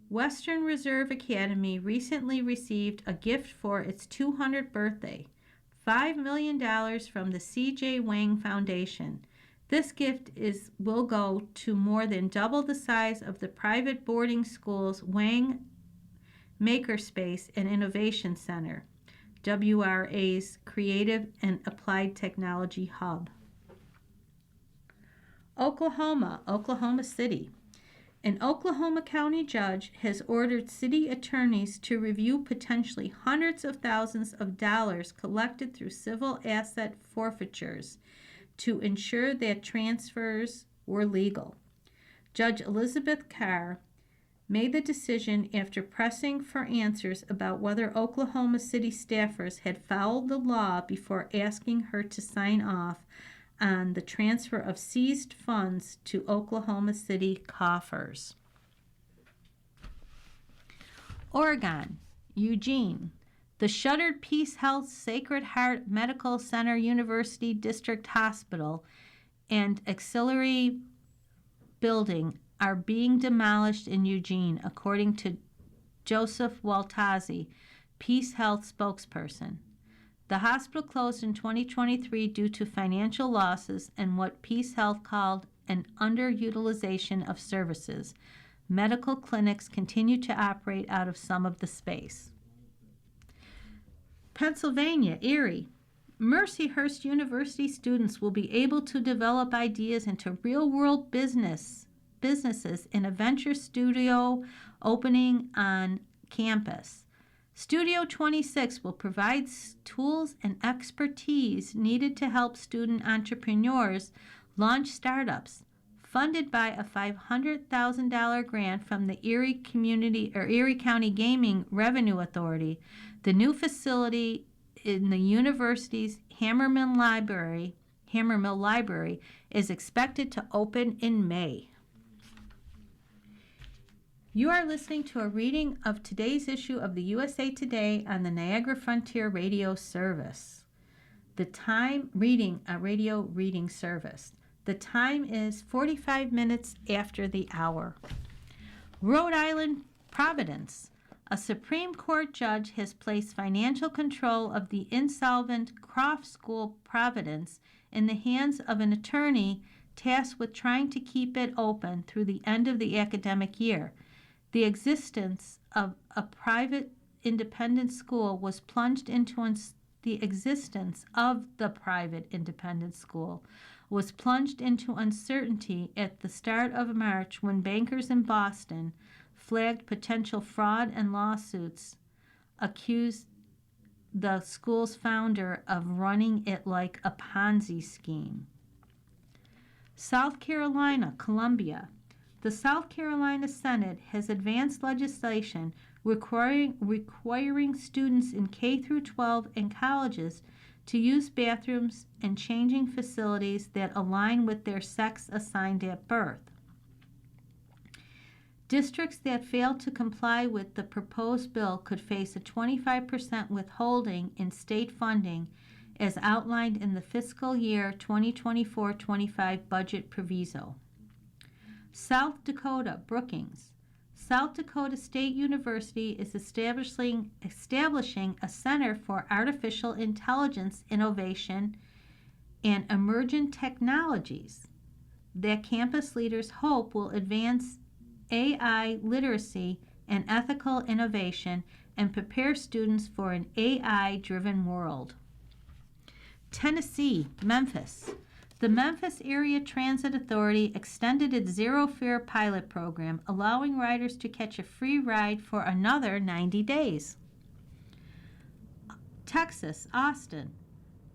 Western Reserve Academy recently received a gift for its 200th birthday, $5 million from the C.J. Wang Foundation. This gift will go to more than double the size of the private boarding school's Wang Makerspace and Innovation Center, WRA's Creative and Applied Technology Hub. Oklahoma City. An Oklahoma County judge has ordered city attorneys to review potentially hundreds of thousands of dollars collected through civil asset forfeitures to ensure that transfers were legal. Judge Elizabeth Carr made the decision after pressing for answers about whether Oklahoma City staffers had followed the law before asking her to sign off on the transfer of seized funds to Oklahoma City coffers. Oregon, Eugene. The shuttered Peace Health Sacred Heart Medical Center University District Hospital and auxiliary building are being demolished in Eugene, according to Joseph Waltazzi, Peace Health spokesperson. The hospital closed in 2023 due to financial losses and what Peace Health called an underutilization of services. Medical clinics continue to operate out of some of the space. Pennsylvania, Erie. Mercyhurst University students will be able to develop ideas into real-world businesses in a venture studio opening on campus. Studio 26 will provide tools and expertise needed to help student entrepreneurs launch startups. Funded by a $500,000 grant from the Erie County Gaming Revenue Authority, the new facility in the university's Hammermill Library is expected to open in May. You are listening to a reading of today's issue of the USA Today on the Niagara Frontier Radio Service. The time reading a radio reading service. The time is 45 minutes after the hour. Rhode Island, Providence. A Supreme Court judge has placed financial control of the insolvent Croft School, Providence, in the hands of an attorney tasked with trying to keep it open through the end of the academic year. The existence of a private independent school was plunged into uncertainty at the start of March when bankers in Boston flagged potential fraud and lawsuits, accused the school's founder of running it like a Ponzi scheme. South Carolina, Columbia. The South Carolina Senate has advanced legislation requiring students in K through 12 and colleges to use bathrooms and changing facilities that align with their sex assigned at birth. Districts that fail to comply with the proposed bill could face a 25% withholding in state funding as outlined in the fiscal year 2024-25 budget proviso. South Dakota, Brookings. South Dakota State University is establishing a Center for Artificial Intelligence Innovation and Emergent Technologies that campus leaders hope will advance AI literacy and ethical innovation and prepare students for an AI-driven world. Tennessee, Memphis. The Memphis Area Transit Authority extended its zero-fare pilot program, allowing riders to catch a free ride for another 90 days. Texas, Austin.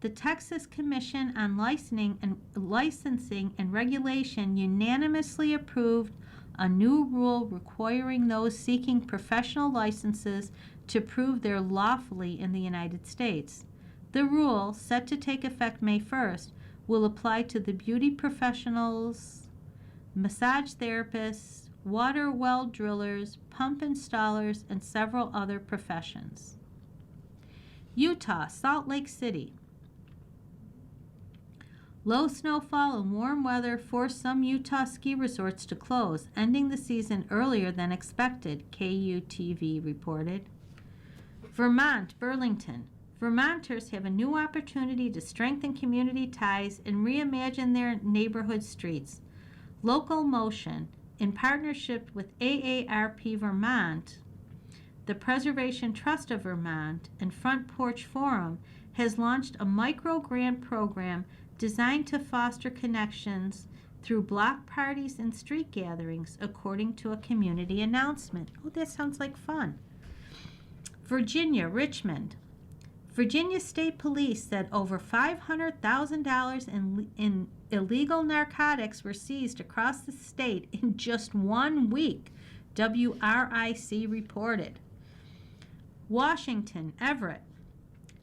The Texas Commission on Licensing and Regulation unanimously approved a new rule requiring those seeking professional licenses to prove they're lawfully in the United States. The rule, set to take effect May 1st, will apply to the beauty professionals, massage therapists, water well drillers, pump installers, and several other professions. Utah, Salt Lake City. Low snowfall and warm weather forced some Utah ski resorts to close, ending the season earlier than expected, KUTV reported. Vermont, Burlington. Vermonters have a new opportunity to strengthen community ties and reimagine their neighborhood streets. Local Motion, in partnership with AARP Vermont, the Preservation Trust of Vermont, and Front Porch Forum, has launched a micro-grant program designed to foster connections through block parties and street gatherings, according to a community announcement. Oh, that sounds like fun. Virginia, Richmond. Virginia State Police said over $500,000 in illegal narcotics were seized across the state in just 1 week, WRIC reported. Washington, Everett.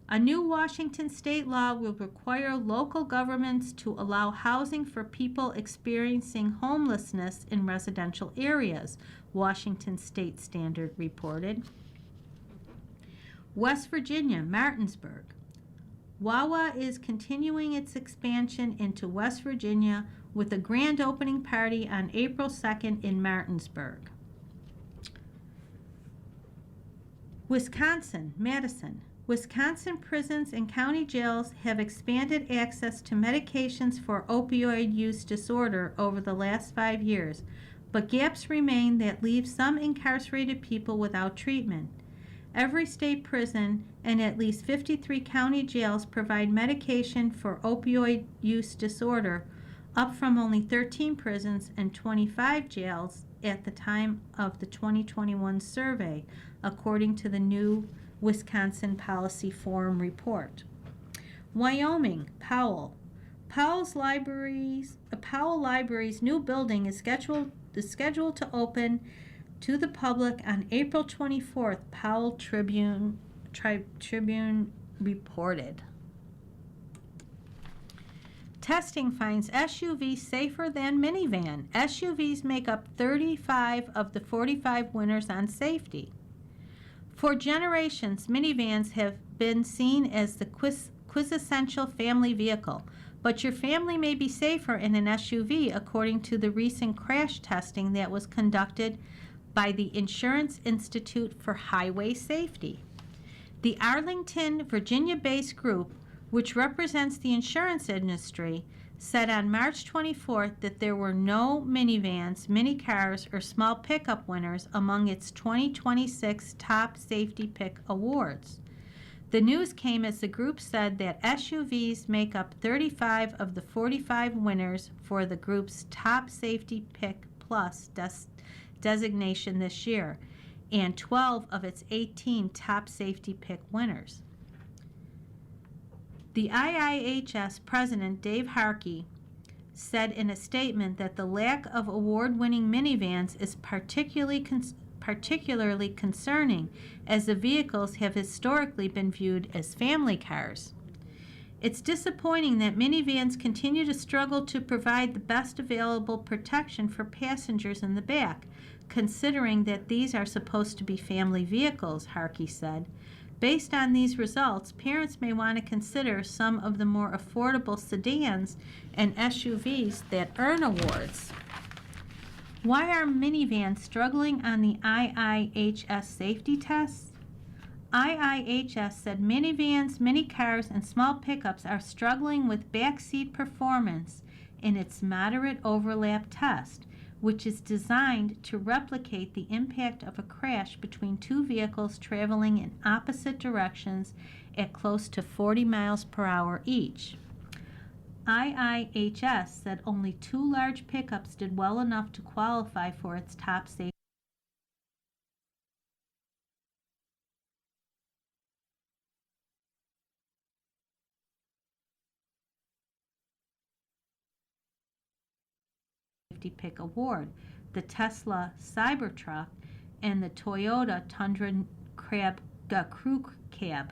A new Washington state law will require local governments to allow housing for people experiencing homelessness in residential areas, Washington State Standard reported. West Virginia, Martinsburg. Wawa is continuing its expansion into West Virginia with a grand opening party on April 2nd in Martinsburg. Wisconsin, Madison. Wisconsin prisons and county jails have expanded access to medications for opioid use disorder over the last 5 years, but gaps remain that leave some incarcerated people without treatment. Every state prison and at least 53 county jails provide medication for opioid use disorder, up from only 13 prisons and 25 jails at the time of the 2021 survey, according to the new Wisconsin Policy Forum report. Wyoming, Powell. Powell Library's new building is scheduled to open to the public on April 24th, Powell Tribune reported. Testing finds SUV safer than minivan. SUVs make up 35 of the 45 winners on safety. For generations, minivans have been seen as the quintessential family vehicle, but your family may be safer in an SUV, according to the recent crash testing that was conducted by the Insurance Institute for Highway Safety. The Arlington, Virginia-based group, which represents the insurance industry, said on March 24th that there were no minivans, minicars, or small pickup winners among its 2026 Top Safety Pick Awards. The news came as the group said that SUVs make up 35 of the 45 winners for the group's Top Safety Pick Plus designation this year, and 12 of its 18 Top Safety Pick winners. The IIHS president, Dave Harkey, said in a statement that the lack of award-winning minivans is particularly concerning, as the vehicles have historically been viewed as family cars. It's disappointing that minivans continue to struggle to provide the best available protection for passengers in the back, considering that these are supposed to be family vehicles, Harkey said. Based on these results, parents may want to consider some of the more affordable sedans and SUVs that earn awards. Why are minivans struggling on the IIHS safety tests? IIHS said minivans, minicars, and small pickups are struggling with backseat performance in its moderate overlap test, which is designed to replicate the impact of a crash between two vehicles traveling in opposite directions at close to 40 miles per hour each. IIHS said only 2 large pickups did well enough to qualify for its top safety Pick Award, the Tesla Cybertruck and the Toyota Tundra Crew Cab.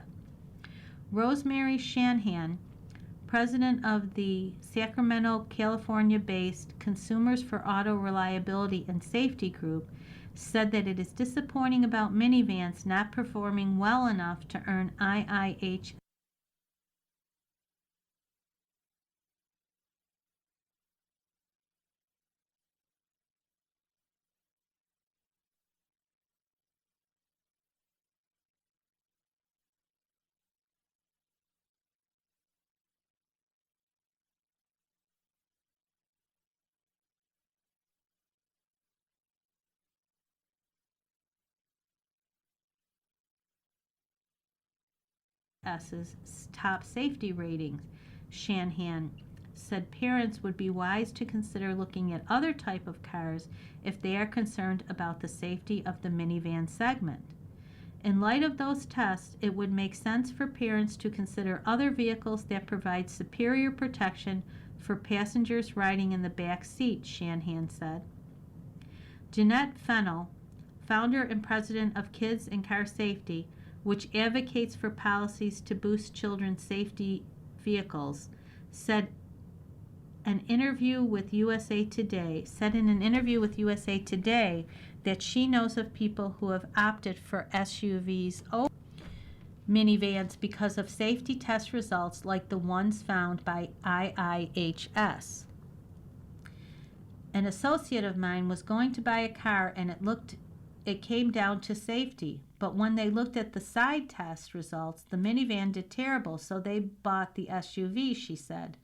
Rosemary Shanahan, president of the Sacramento, California-based Consumers for Auto Reliability and Safety Group, said that it is disappointing about minivans not performing well enough to earn IIHS top safety ratings. Shanahan said parents would be wise to consider looking at other type of cars if they are concerned about the safety of the minivan segment. In light of those tests, it would make sense for parents to consider other vehicles that provide superior protection for passengers riding in the back seat, Shanahan said. Jeanette Fennell, founder and president of Kids and Car Safety, which advocates for policies to boost children's safety vehicles, said in an interview with USA Today that she knows of people who have opted for SUVs over minivans because of safety test results like the ones found by IIHS. An associate of mine was going to buy a car and it came down to safety, but when they looked at the side test results, the minivan did terrible, so they bought the SUV, she said.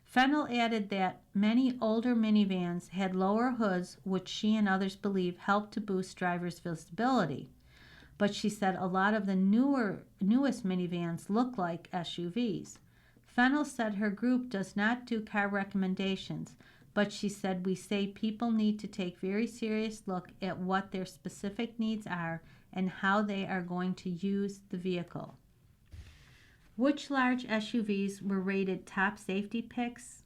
Fennell added that many older minivans had lower hoods, which she and others believe helped to boost drivers' visibility. But she said a lot of the newest minivans look like SUVs. Fennell said her group does not do car recommendations, but she said we say people need to take very serious look at what their specific needs are and how they are going to use the vehicle. Which large SUVs were rated top safety picks?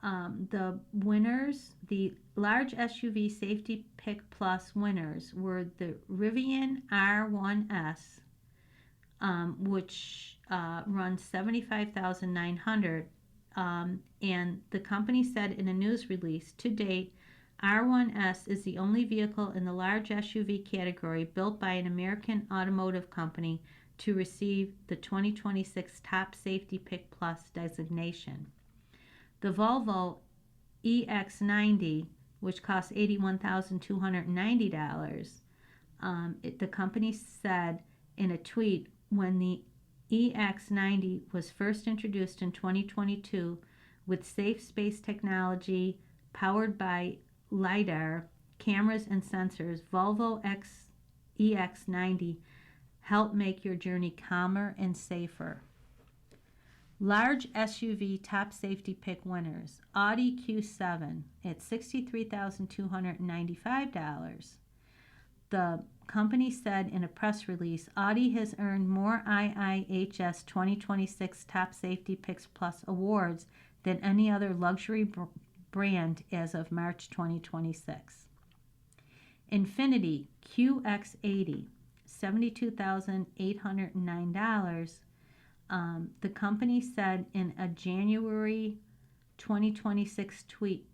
The winners, the large SUV Safety Pick Plus winners were the Rivian R1S, which runs $75,900. And the company said in a news release, to date, R1S is the only vehicle in the large SUV category built by an American automotive company to receive the 2026 Top Safety Pick Plus designation. The Volvo EX90, which costs $81,290, the company said in a tweet, when the EX90 was first introduced in 2022 with safe space technology powered by LiDAR, cameras, and sensors, Volvo EX90 helped make your journey calmer and safer. Large SUV top safety pick winners. Audi Q7 at $63,295. The company said in a press release, Audi has earned more IIHS 2026 Top Safety Picks Plus awards than any other luxury brand as of March 2026. Infiniti QX80, $72,809. The company said in a January 2026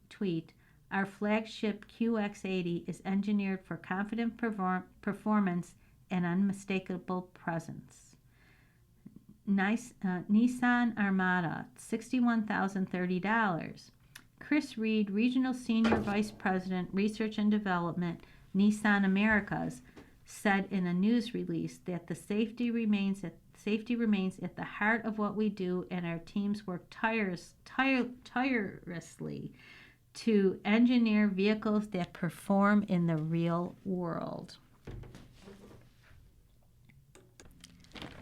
tweet, our flagship QX80 is engineered for confident performance and unmistakable presence. Nissan Armada, $61,030. Chris Reed, Regional Senior Vice President, Research and Development, Nissan Americas, said in a news release that the safety remains at the heart of what we do, and our teams work tirelessly to engineer vehicles that perform in the real world.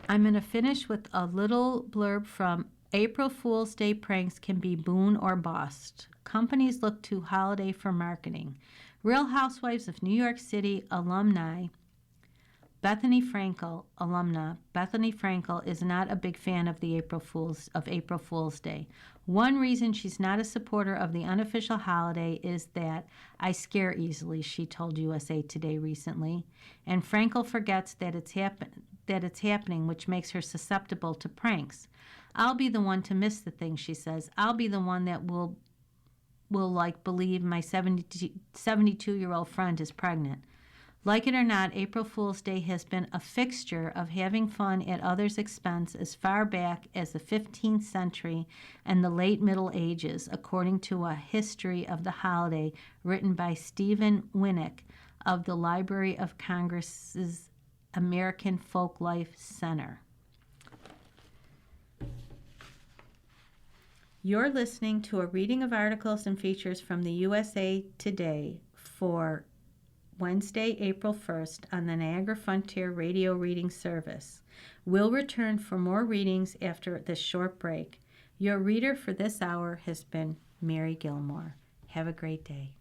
I'm going to finish with a little blurb from April Fool's Day pranks can be boon or bust. Companies look to holiday for marketing. Real Housewives of New York City alumna Bethany Frankel is not a big fan of April Fool's Day. One reason she's not a supporter of the unofficial holiday is that I scare easily, she told USA Today recently. And Frankel forgets that it's happening, which makes her susceptible to pranks. I'll be the one to miss the thing, she says. I'll be the one that will believe my 72-year-old friend is pregnant. Like it or not, April Fool's Day has been a fixture of having fun at others' expense as far back as the 15th century and the late Middle Ages, according to a history of the holiday written by Stephen Winnick of the Library of Congress's American Folklife Center. You're listening to a reading of articles and features from the USA Today for Wednesday, April 1st on the Niagara Frontier Radio Reading Service. We'll return for more readings after this short break. Your reader for this hour has been Mary Gilmore. Have a great day.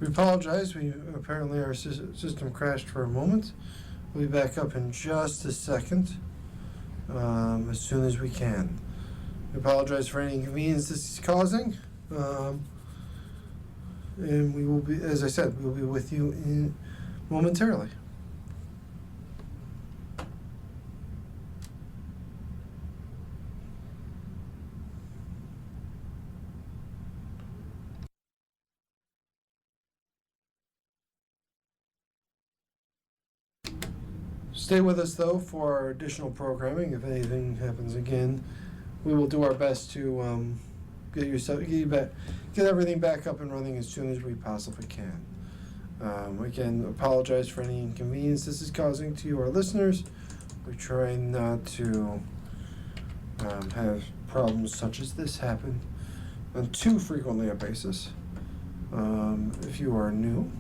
We apologize. Apparently our system crashed for a moment. We'll be back up in just a second, as soon as we can. We apologize for any inconvenience this is causing, and we will be, as I said, we will be with you momentarily. Stay with us, though, for our additional programming. If anything happens again, we will do our best to get everything back up and running as soon as we possibly can. Again, apologize for any inconvenience this is causing to you, our listeners. We try not to have problems such as this happen on too frequently a basis. If you are new,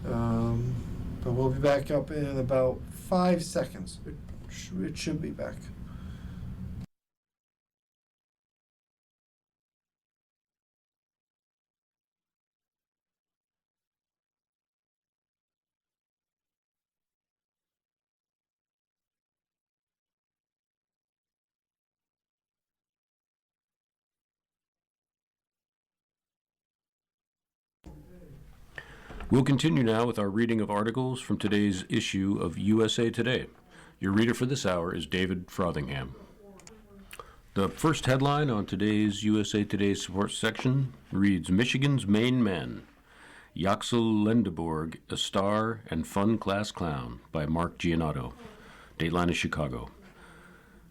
but we'll be back up in about 5 seconds. It should be back. We'll continue now with our reading of articles from today's issue of USA Today. Your reader for this hour is David Frothingham. The first headline on today's USA Today sports section reads, Michigan's main men. Yaxel Lendeborg, a star and fun class clown, by Mark Giannotto. Dateline is Chicago.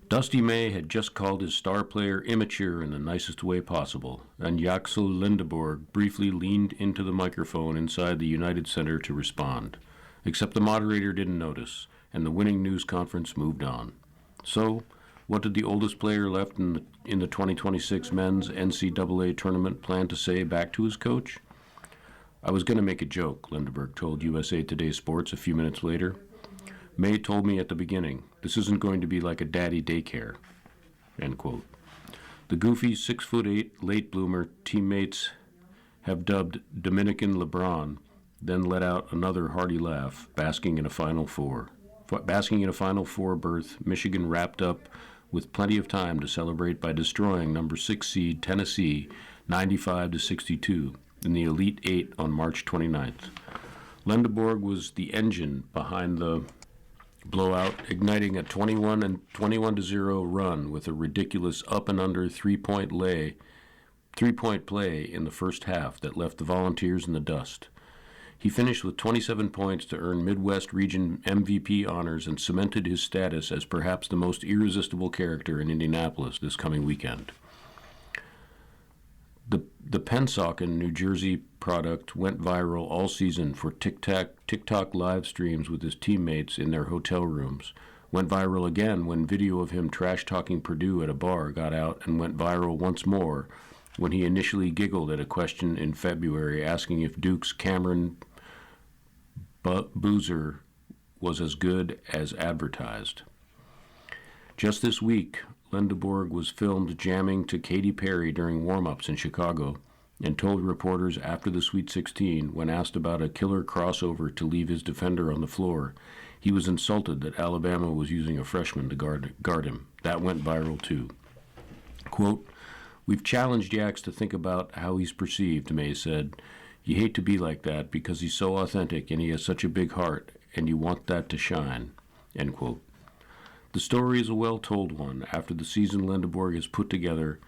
Dusty May had just called his star player immature in the nicest way possible, and Yaxel Lendeborg briefly leaned into the microphone inside the United Center to respond. Except the moderator didn't notice, and the winning news conference moved on. So, what did the oldest player left in the 2026 men's NCAA tournament plan to say back to his coach? I was going to make a joke, Lendeborg told USA Today Sports a few minutes later. May told me at the beginning, this isn't going to be like a daddy daycare, end quote. The goofy 6'8" late bloomer teammates have dubbed Dominican LeBron, then let out another hearty laugh, basking in a Final Four berth, Michigan wrapped up with plenty of time to celebrate by destroying number 6 seed Tennessee 95-62 in the Elite Eight on March 29th. Lendeborg was the engine behind the blowout, igniting a 21-0 run with a ridiculous up and under three-point play in the first half that left the Volunteers in the dust. He finished with 27 points to earn Midwest Region MVP honors and cemented his status as perhaps the most irresistible character in Indianapolis this coming weekend. The Pennsauken, New Jersey product went viral all season for TikTok live streams with his teammates in their hotel rooms. Went viral again when video of him trash-talking Purdue at a bar got out, and went viral once more when he initially giggled at a question in February asking if Duke's Cameron Boozer was as good as advertised. Just this week, Lendeborg was filmed jamming to Katy Perry during warm-ups in Chicago and told reporters after the Sweet 16, when asked about a killer crossover to leave his defender on the floor, he was insulted that Alabama was using a freshman to guard him. That went viral too. Quote, "We've challenged Yax to think about how he's perceived," May said. "You hate to be like that because he's so authentic and he has such a big heart, and you want that to shine," end quote. The story is a well-told one after the season Lendeborg has put together,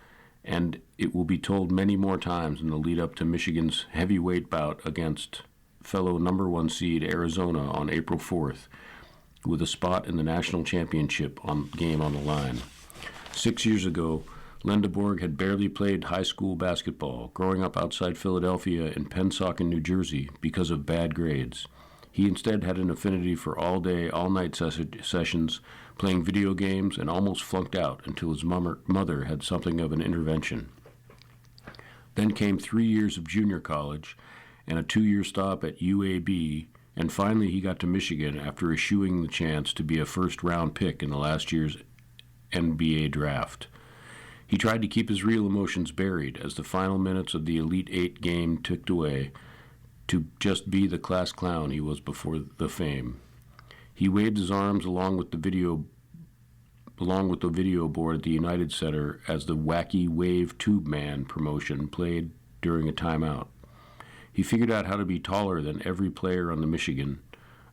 and it will be told many more times in the lead-up to Michigan's heavyweight bout against fellow number 1 seed Arizona on April 4th, with a spot in the national championship game on the line. 6 years ago, Lendeborg had barely played high school basketball, growing up outside Philadelphia in Pennsauken, New Jersey, because of bad grades. He instead had an affinity for all-day, all-night sessions, playing video games, and almost flunked out until his mother had something of an intervention. Then came 3 years of junior college and a 2-year stop at UAB, and finally he got to Michigan after eschewing the chance to be a first-round pick in the last year's NBA draft. He tried to keep his real emotions buried as the final minutes of the Elite Eight game ticked away, to just be the class clown he was before the fame. He waved his arms along with the video board at the United Center as the wacky Wave Tube Man promotion played during a timeout. He figured out how to be taller than every player on Michigan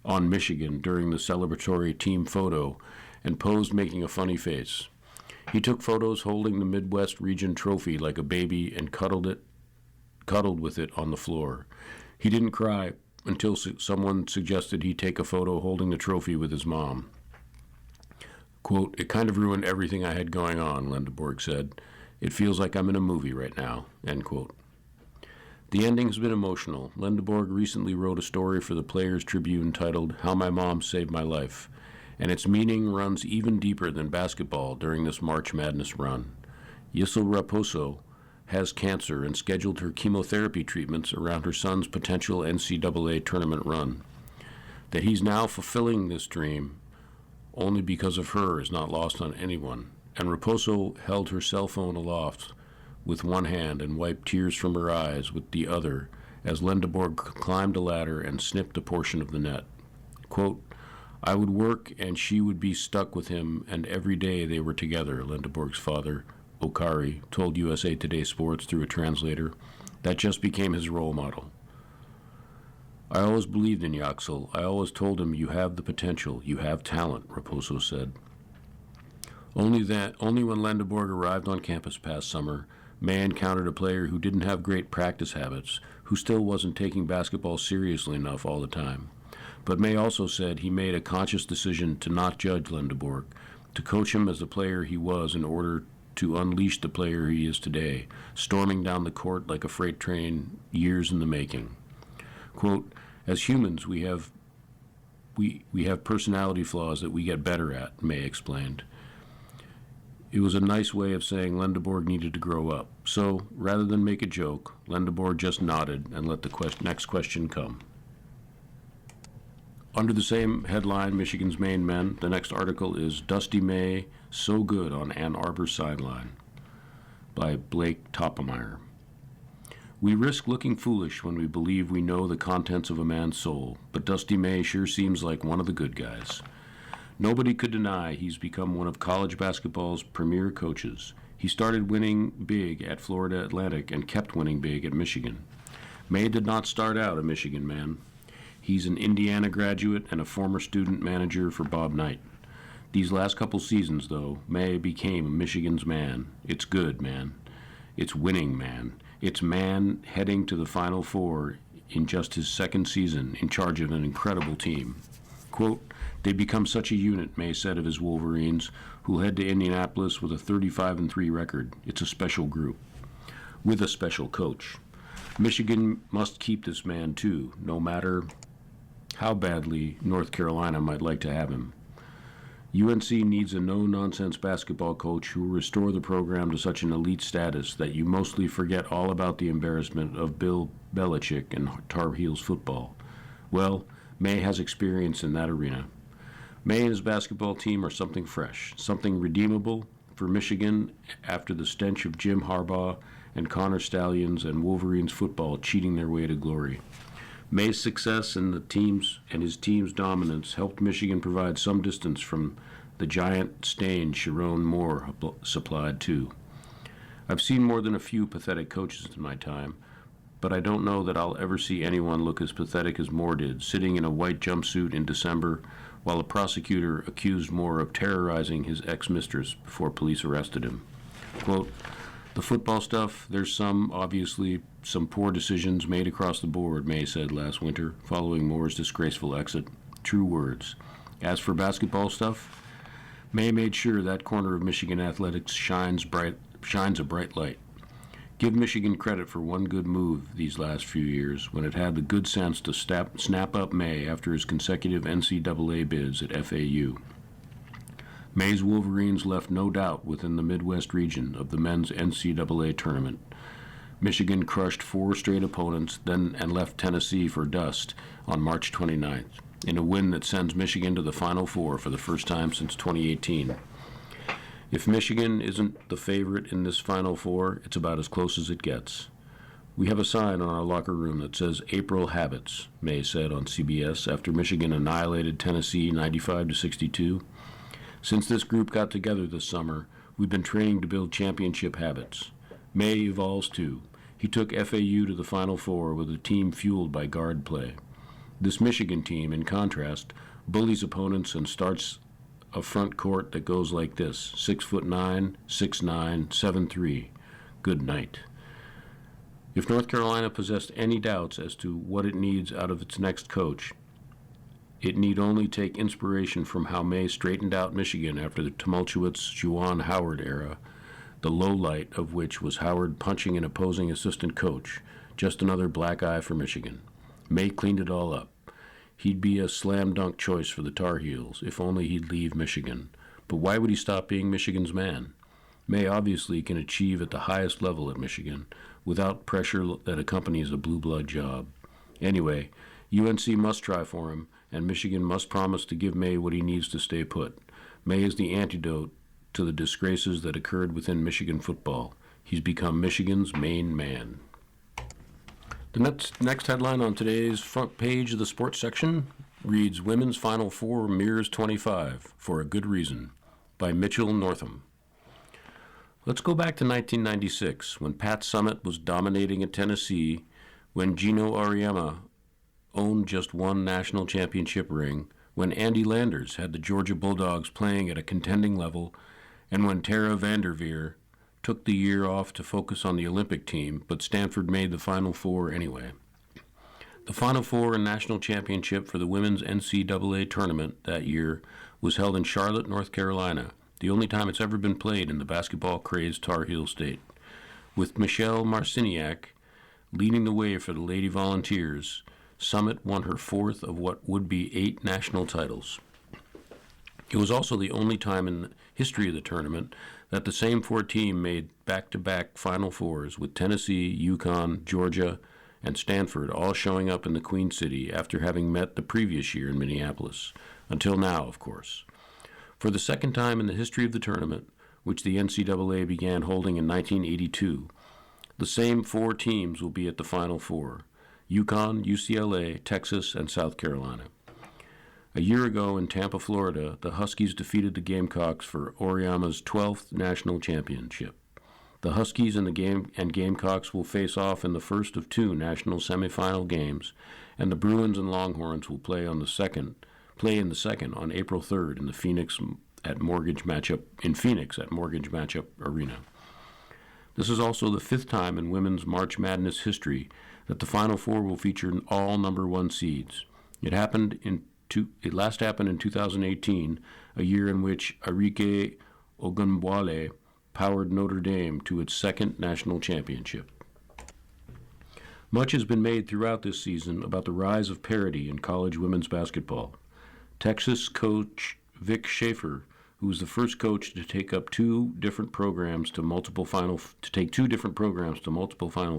during the celebratory team photo and posed making a funny face. He took photos holding the Midwest Region trophy like a baby and cuddled with it on the floor. He didn't cry until someone suggested he take a photo holding the trophy with his mom. Quote, "It kind of ruined everything I had going on," Lendeborg said. "It feels like I'm in a movie right now," end quote. The ending has been emotional. Lendeborg recently wrote a story for the Players Tribune titled "How My Mom Saved My Life," and its meaning runs even deeper than basketball during this March Madness run. Yisel Raposo has cancer and scheduled her chemotherapy treatments around her son's potential NCAA tournament run. That he's now fulfilling this dream only because of her is not lost on anyone, and Raposo held her cell phone aloft with one hand and wiped tears from her eyes with the other as Lendeborg climbed a ladder and snipped a portion of the net. Quote, "I would work and she would be stuck with him, and every day they were together," Lendeborg's father, Okari, told USA Today Sports through a translator. That just became his role model. "I always believed in Yaxel. I always told him, you have the potential, you have talent," Raposo said. Only when Lendeborg arrived on campus past summer, May encountered a player who didn't have great practice habits, who still wasn't taking basketball seriously enough all the time. But May also said he made a conscious decision to not judge Lendeborg, to coach him as the player he was in order to unleash the player he is today, storming down the court like a freight train, years in the making. Quote, "As humans, we have personality flaws that we get better at," May explained. It was a nice way of saying Lendeborg needed to grow up. So, rather than make a joke, Lendeborg just nodded and let the next question come. Under the same headline, Michigan's Main Men, the next article is "Dusty May So Good on Ann Arbor Sideline" by Blake Toppmeyer. "We risk looking foolish when we believe we know the contents of a man's soul, but Dusty May sure seems like one of the good guys. Nobody could deny he's become one of college basketball's premier coaches. He started winning big at Florida Atlantic and kept winning big at Michigan. May did not start out a Michigan man. He's an Indiana graduate and a former student manager for Bob Knight. These last couple seasons, though, May became Michigan's man. It's good, man. It's winning, man. It's man heading to the Final Four in just his second season, in charge of an incredible team. Quote, "They become such a unit," May said of his Wolverines, who head to Indianapolis with a 35-3 record. "It's a special group, with a special coach. Michigan must keep this man, too, no matter how badly North Carolina might like to have him. UNC needs a no-nonsense basketball coach who will restore the program to such an elite status that you mostly forget all about the embarrassment of Bill Belichick and Tar Heels football. Well, May has experience in that arena. May and his basketball team are something fresh, something redeemable for Michigan after the stench of Jim Harbaugh and Connor Stallions and Wolverines football cheating their way to glory. May's success and his team's dominance helped Michigan provide some distance from the giant stain Sharon Moore supplied too. I've seen more than a few pathetic coaches in my time, but I don't know that I'll ever see anyone look as pathetic as Moore did, sitting in a white jumpsuit in December while a prosecutor accused Moore of terrorizing his ex-mistress before police arrested him. Quote, "The football stuff, there's obviously some poor decisions made across the board," May said last winter, following Moore's disgraceful exit. True words. As for basketball stuff, May made sure that corner of Michigan athletics shines a bright light. Give Michigan credit for one good move these last few years, when it had the good sense to snap up May after his consecutive NCAA bids at FAU. May's Wolverines left no doubt within the Midwest region of the men's NCAA tournament. Michigan crushed 4 straight opponents and left Tennessee for dust on March 29th, in a win that sends Michigan to the Final Four for the first time since 2018. If Michigan isn't the favorite in this Final Four, it's about as close as it gets. We have a sign on our locker room that says April Habits, May said on CBS after Michigan annihilated Tennessee 95-62. Since this group got together this summer, we've been training to build championship habits. May evolves too. He took FAU to the Final Four with a team fueled by guard play. This Michigan team, in contrast, bullies opponents and starts a front court that goes like this: 6'9", 6'9", 7'3". Good night. If North Carolina possessed any doubts as to what it needs out of its next coach, it need only take inspiration from how May straightened out Michigan after the tumultuous Juwan Howard era, the low light of which was Howard punching an opposing assistant coach. Just another black eye for Michigan. May cleaned it all up. He'd be a slam dunk choice for the Tar Heels, if only he'd leave Michigan. But why would he stop being Michigan's man? May obviously can achieve at the highest level at Michigan, without pressure that accompanies a blue blood job. Anyway, UNC must try for him, and Michigan must promise to give May what he needs to stay put. May is the antidote to the disgraces that occurred within Michigan football. He's become Michigan's main man. The next headline on today's front page of the sports section reads, Women's Final Four mirrors 25, for a good reason, by Mitchell Northam. Let's go back to 1996, when Pat Summitt was dominating at Tennessee, when Gino Auriemma owned just one national championship ring, when Andy Landers had the Georgia Bulldogs playing at a contending level, and when Tara Vanderveer took the year off to focus on the Olympic team, but Stanford made the Final Four anyway. The Final Four and national championship for the women's NCAA tournament that year was held in Charlotte, North Carolina, the only time it's ever been played in the basketball-crazed Tar Heel state. With Michelle Marciniak leading the way for the Lady Volunteers, Summitt won her fourth of what would be 8 national titles. It was also the only time in the history of the tournament that the same 4 teams made back-to-back Final Fours, with Tennessee, UConn, Georgia, and Stanford all showing up in the Queen City after having met the previous year in Minneapolis. Until now, of course. For the second time in the history of the tournament, which the NCAA began holding in 1982, the same 4 teams will be at the Final Four: UConn, UCLA, Texas, and South Carolina. A year ago in Tampa, Florida, the Huskies defeated the Gamecocks for Auriemma's 12th national championship. The Huskies and Gamecocks will face off in the first of 2 national semifinal games, and the Bruins and Longhorns will play in the second on April 3rd in the Phoenix at Mortgage Matchup Arena. This is also the 5th time in women's March Madness history that the Final Four will feature all number 1 seeds. It last happened in 2018, a year in which Arike Ogunbowale powered Notre Dame to its 2nd national championship. Much has been made throughout this season about the rise of parity in college women's basketball. Texas coach Vic Schaefer, who was the first coach to take 2 different programs to multiple Final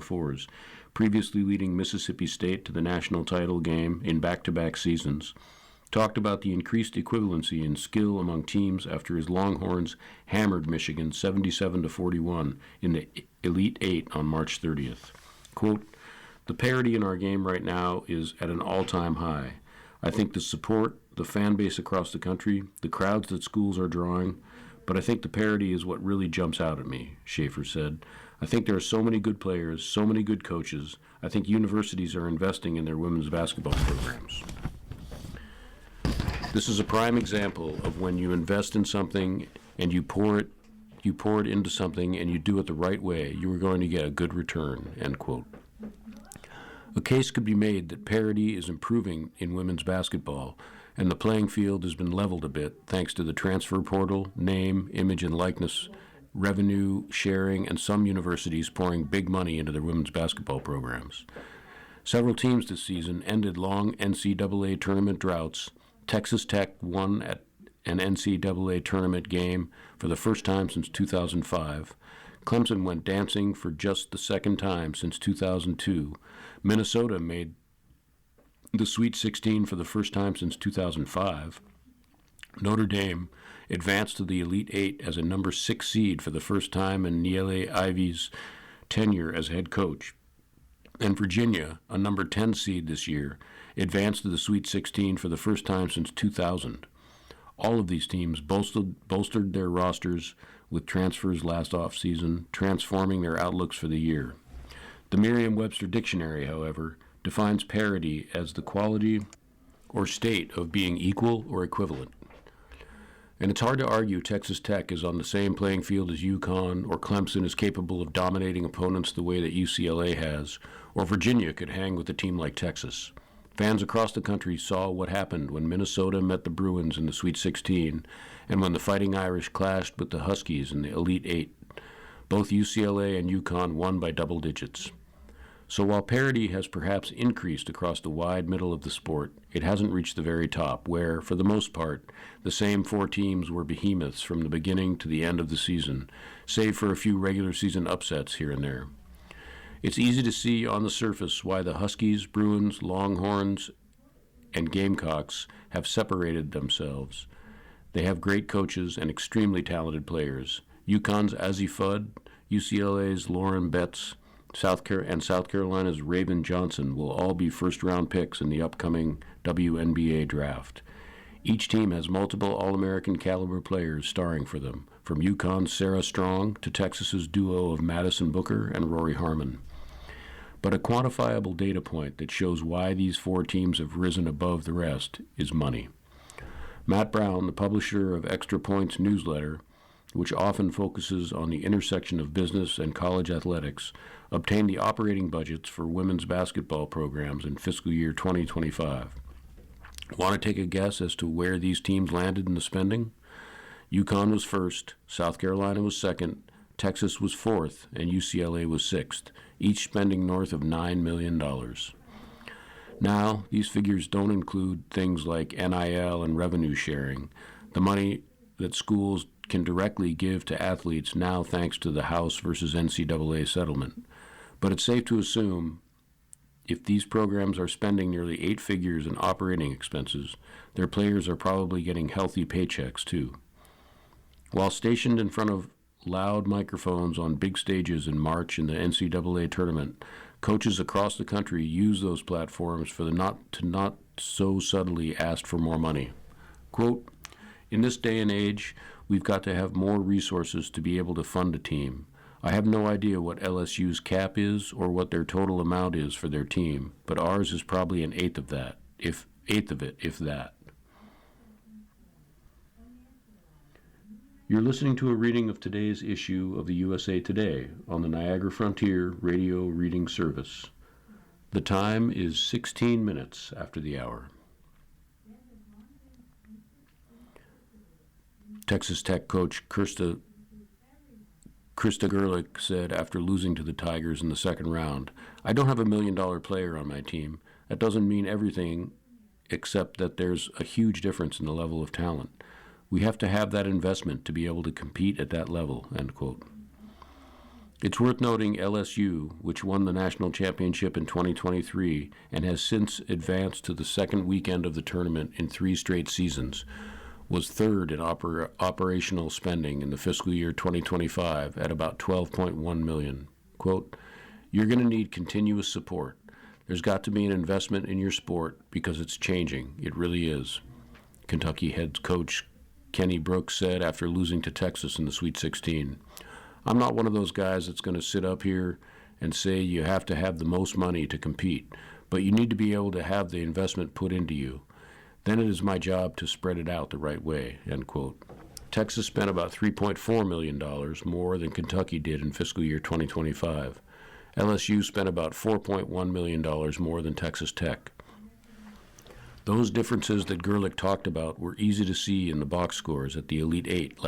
Fours, previously leading Mississippi State to the national title game in back-to-back seasons, talked about the increased equivalency in skill among teams after his Longhorns hammered Michigan 77-41 in the Elite Eight on March 30th. Quote, "The parity in our game right now is at an all-time high. I think the support, the fan base across the country, the crowds that schools are drawing, but I think the parity is what really jumps out at me," Schaefer said. "I think there are so many good players, so many good coaches. I think universities are investing in their women's basketball programs." This is a prime example of when you invest in something and you pour it into something and you do it the right way, you are going to get a good return, end quote. A case could be made that parity is improving in women's basketball, and the playing field has been leveled a bit thanks to the transfer portal, name, image, and likeness, revenue sharing, and some universities pouring big money into their women's basketball programs. Several teams this season ended long NCAA tournament droughts. Texas Tech won at an NCAA tournament game for the first time since 2005. Clemson went dancing for just the 2nd time since 2002. Minnesota made the Sweet 16 for the first time since 2005. Notre Dame advanced to the Elite Eight as a number 6 seed for the first time in Niele Ivey's tenure as head coach. And Virginia, a number 10 seed this year, advanced to the Sweet 16 for the first time since 2000. All of these teams bolstered their rosters with transfers last offseason, transforming their outlooks for the year. The Merriam-Webster Dictionary, however, defines parity as the quality or state of being equal or equivalent. And it's hard to argue Texas Tech is on the same playing field as UConn, or Clemson is capable of dominating opponents the way that UCLA has, or Virginia could hang with a team like Texas. Fans across the country saw what happened when Minnesota met the Bruins in the Sweet 16 and when the Fighting Irish clashed with the Huskies in the Elite Eight. Both UCLA and UConn won by double digits. So while parity has perhaps increased across the wide middle of the sport, it hasn't reached the very top, where, for the most part, the same four teams were behemoths from the beginning to the end of the season, save for a few regular season upsets here and there. It's easy to see on the surface why the Huskies, Bruins, Longhorns, and Gamecocks have separated themselves. They have great coaches and extremely talented players. UConn's Azzi Fudd, UCLA's Lauren Betts, South Carolina's Raven Johnson will all be first-round picks in the upcoming WNBA draft. Each team has multiple All-American caliber players starring for them, from UConn's Sarah Strong to Texas's duo of Madison Booker and Rory Harmon. But a quantifiable data point that shows why these four teams have risen above the rest is money. Matt Brown, the publisher of Extra Points newsletter, which often focuses on the intersection of business and college athletics, obtained the operating budgets for women's basketball programs in fiscal year 2025. Want to take a guess as to where these teams landed in the spending? UConn was first, South Carolina was second, Texas was fourth, and UCLA was sixth, each spending north of $9 million. Now, these figures don't include things like NIL and revenue sharing, the money that schools can directly give to athletes now thanks to the House versus NCAA settlement. But it's safe to assume if these programs are spending nearly 8 figures in operating expenses, their players are probably getting healthy paychecks too. While stationed in front of loud microphones on big stages in March in the NCAA tournament, coaches across the country use those platforms for the not so subtly asked for more money. Quote, "In this day and age, we've got to have more resources to be able to fund a team. I have no idea what LSU's cap is or what their total amount is for their team, but ours is probably an eighth of that, if that." You're listening to a reading of today's issue of the USA Today on the Niagara Frontier Radio Reading Service. The time is 16 minutes after the hour. Texas Tech coach Krista Gerlich said after losing to the Tigers in the second round, "I don't have $1 million player on my team. That doesn't mean everything except that there's a huge difference in the level of talent. We have to have that investment to be able to compete at that level," end quote. It's worth noting LSU, which won the national championship in 2023 and has since advanced to the second weekend of the tournament in 3 straight seasons, was third in operational spending in the fiscal year 2025 at about $12.1 million. Quote, "You're going to need continuous support. There's got to be an investment in your sport because it's changing. It really is," Kentucky head coach Kenny Brooks said after losing to Texas in the Sweet 16. "I'm not one of those guys that's going to sit up here and say you have to have the most money to compete, but you need to be able to have the investment put into you. Then it is my job to spread it out the right way," end quote. Texas spent about $3.4 million more than Kentucky did in fiscal year 2025. LSU spent about $4.1 million more than Texas Tech. Those differences that Gerlich talked about were easy to see in the box scores at the Elite Eight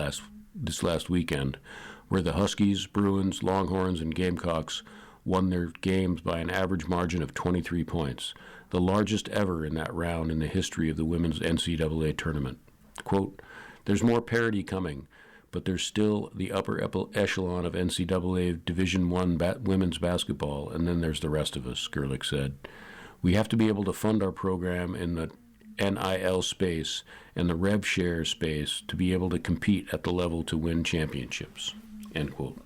this last weekend, where the Huskies, Bruins, Longhorns, and Gamecocks won their games by an average margin of 23 points, the largest ever in that round in the history of the women's NCAA tournament. Quote, "There's more parity coming, but there's still the upper echelon of NCAA Division I women's basketball, and then there's the rest of us," Gerlich said. "We have to be able to fund our program in the NIL space and the rev share space to be able to compete at the level to win championships," end quote.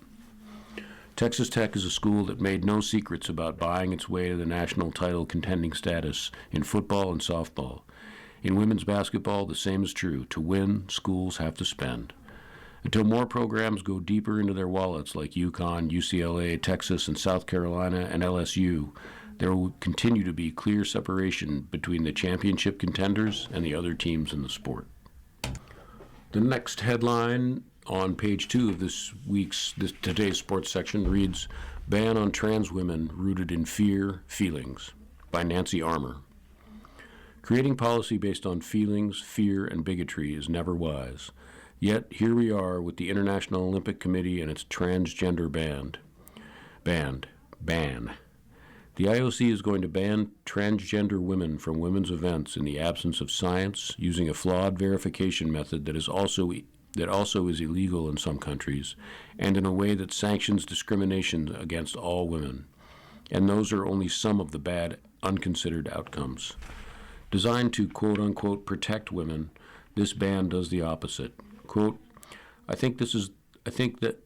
Texas Tech is a school that made no secrets about buying its way to the national title contending status in football and softball. In women's basketball, the same is true. To win, schools have to spend. Until more programs go deeper into their wallets like UConn, UCLA, Texas, and South Carolina, and LSU, there will continue to be clear separation between the championship contenders and the other teams in the sport. The next headline on page 2 of today's sports section reads, "Ban on Trans Women Rooted in Feelings" by Nancy Armour. Creating policy based on feelings, fear, and bigotry is never wise. Yet here we are with the International Olympic Committee and its transgender ban. The IOC is going to ban transgender women from women's events in the absence of science, using a flawed verification method that also is illegal in some countries, and in a way that sanctions discrimination against all women. And those are only some of the bad, unconsidered outcomes. Designed to quote-unquote protect women, this ban does the opposite. Quote, I think that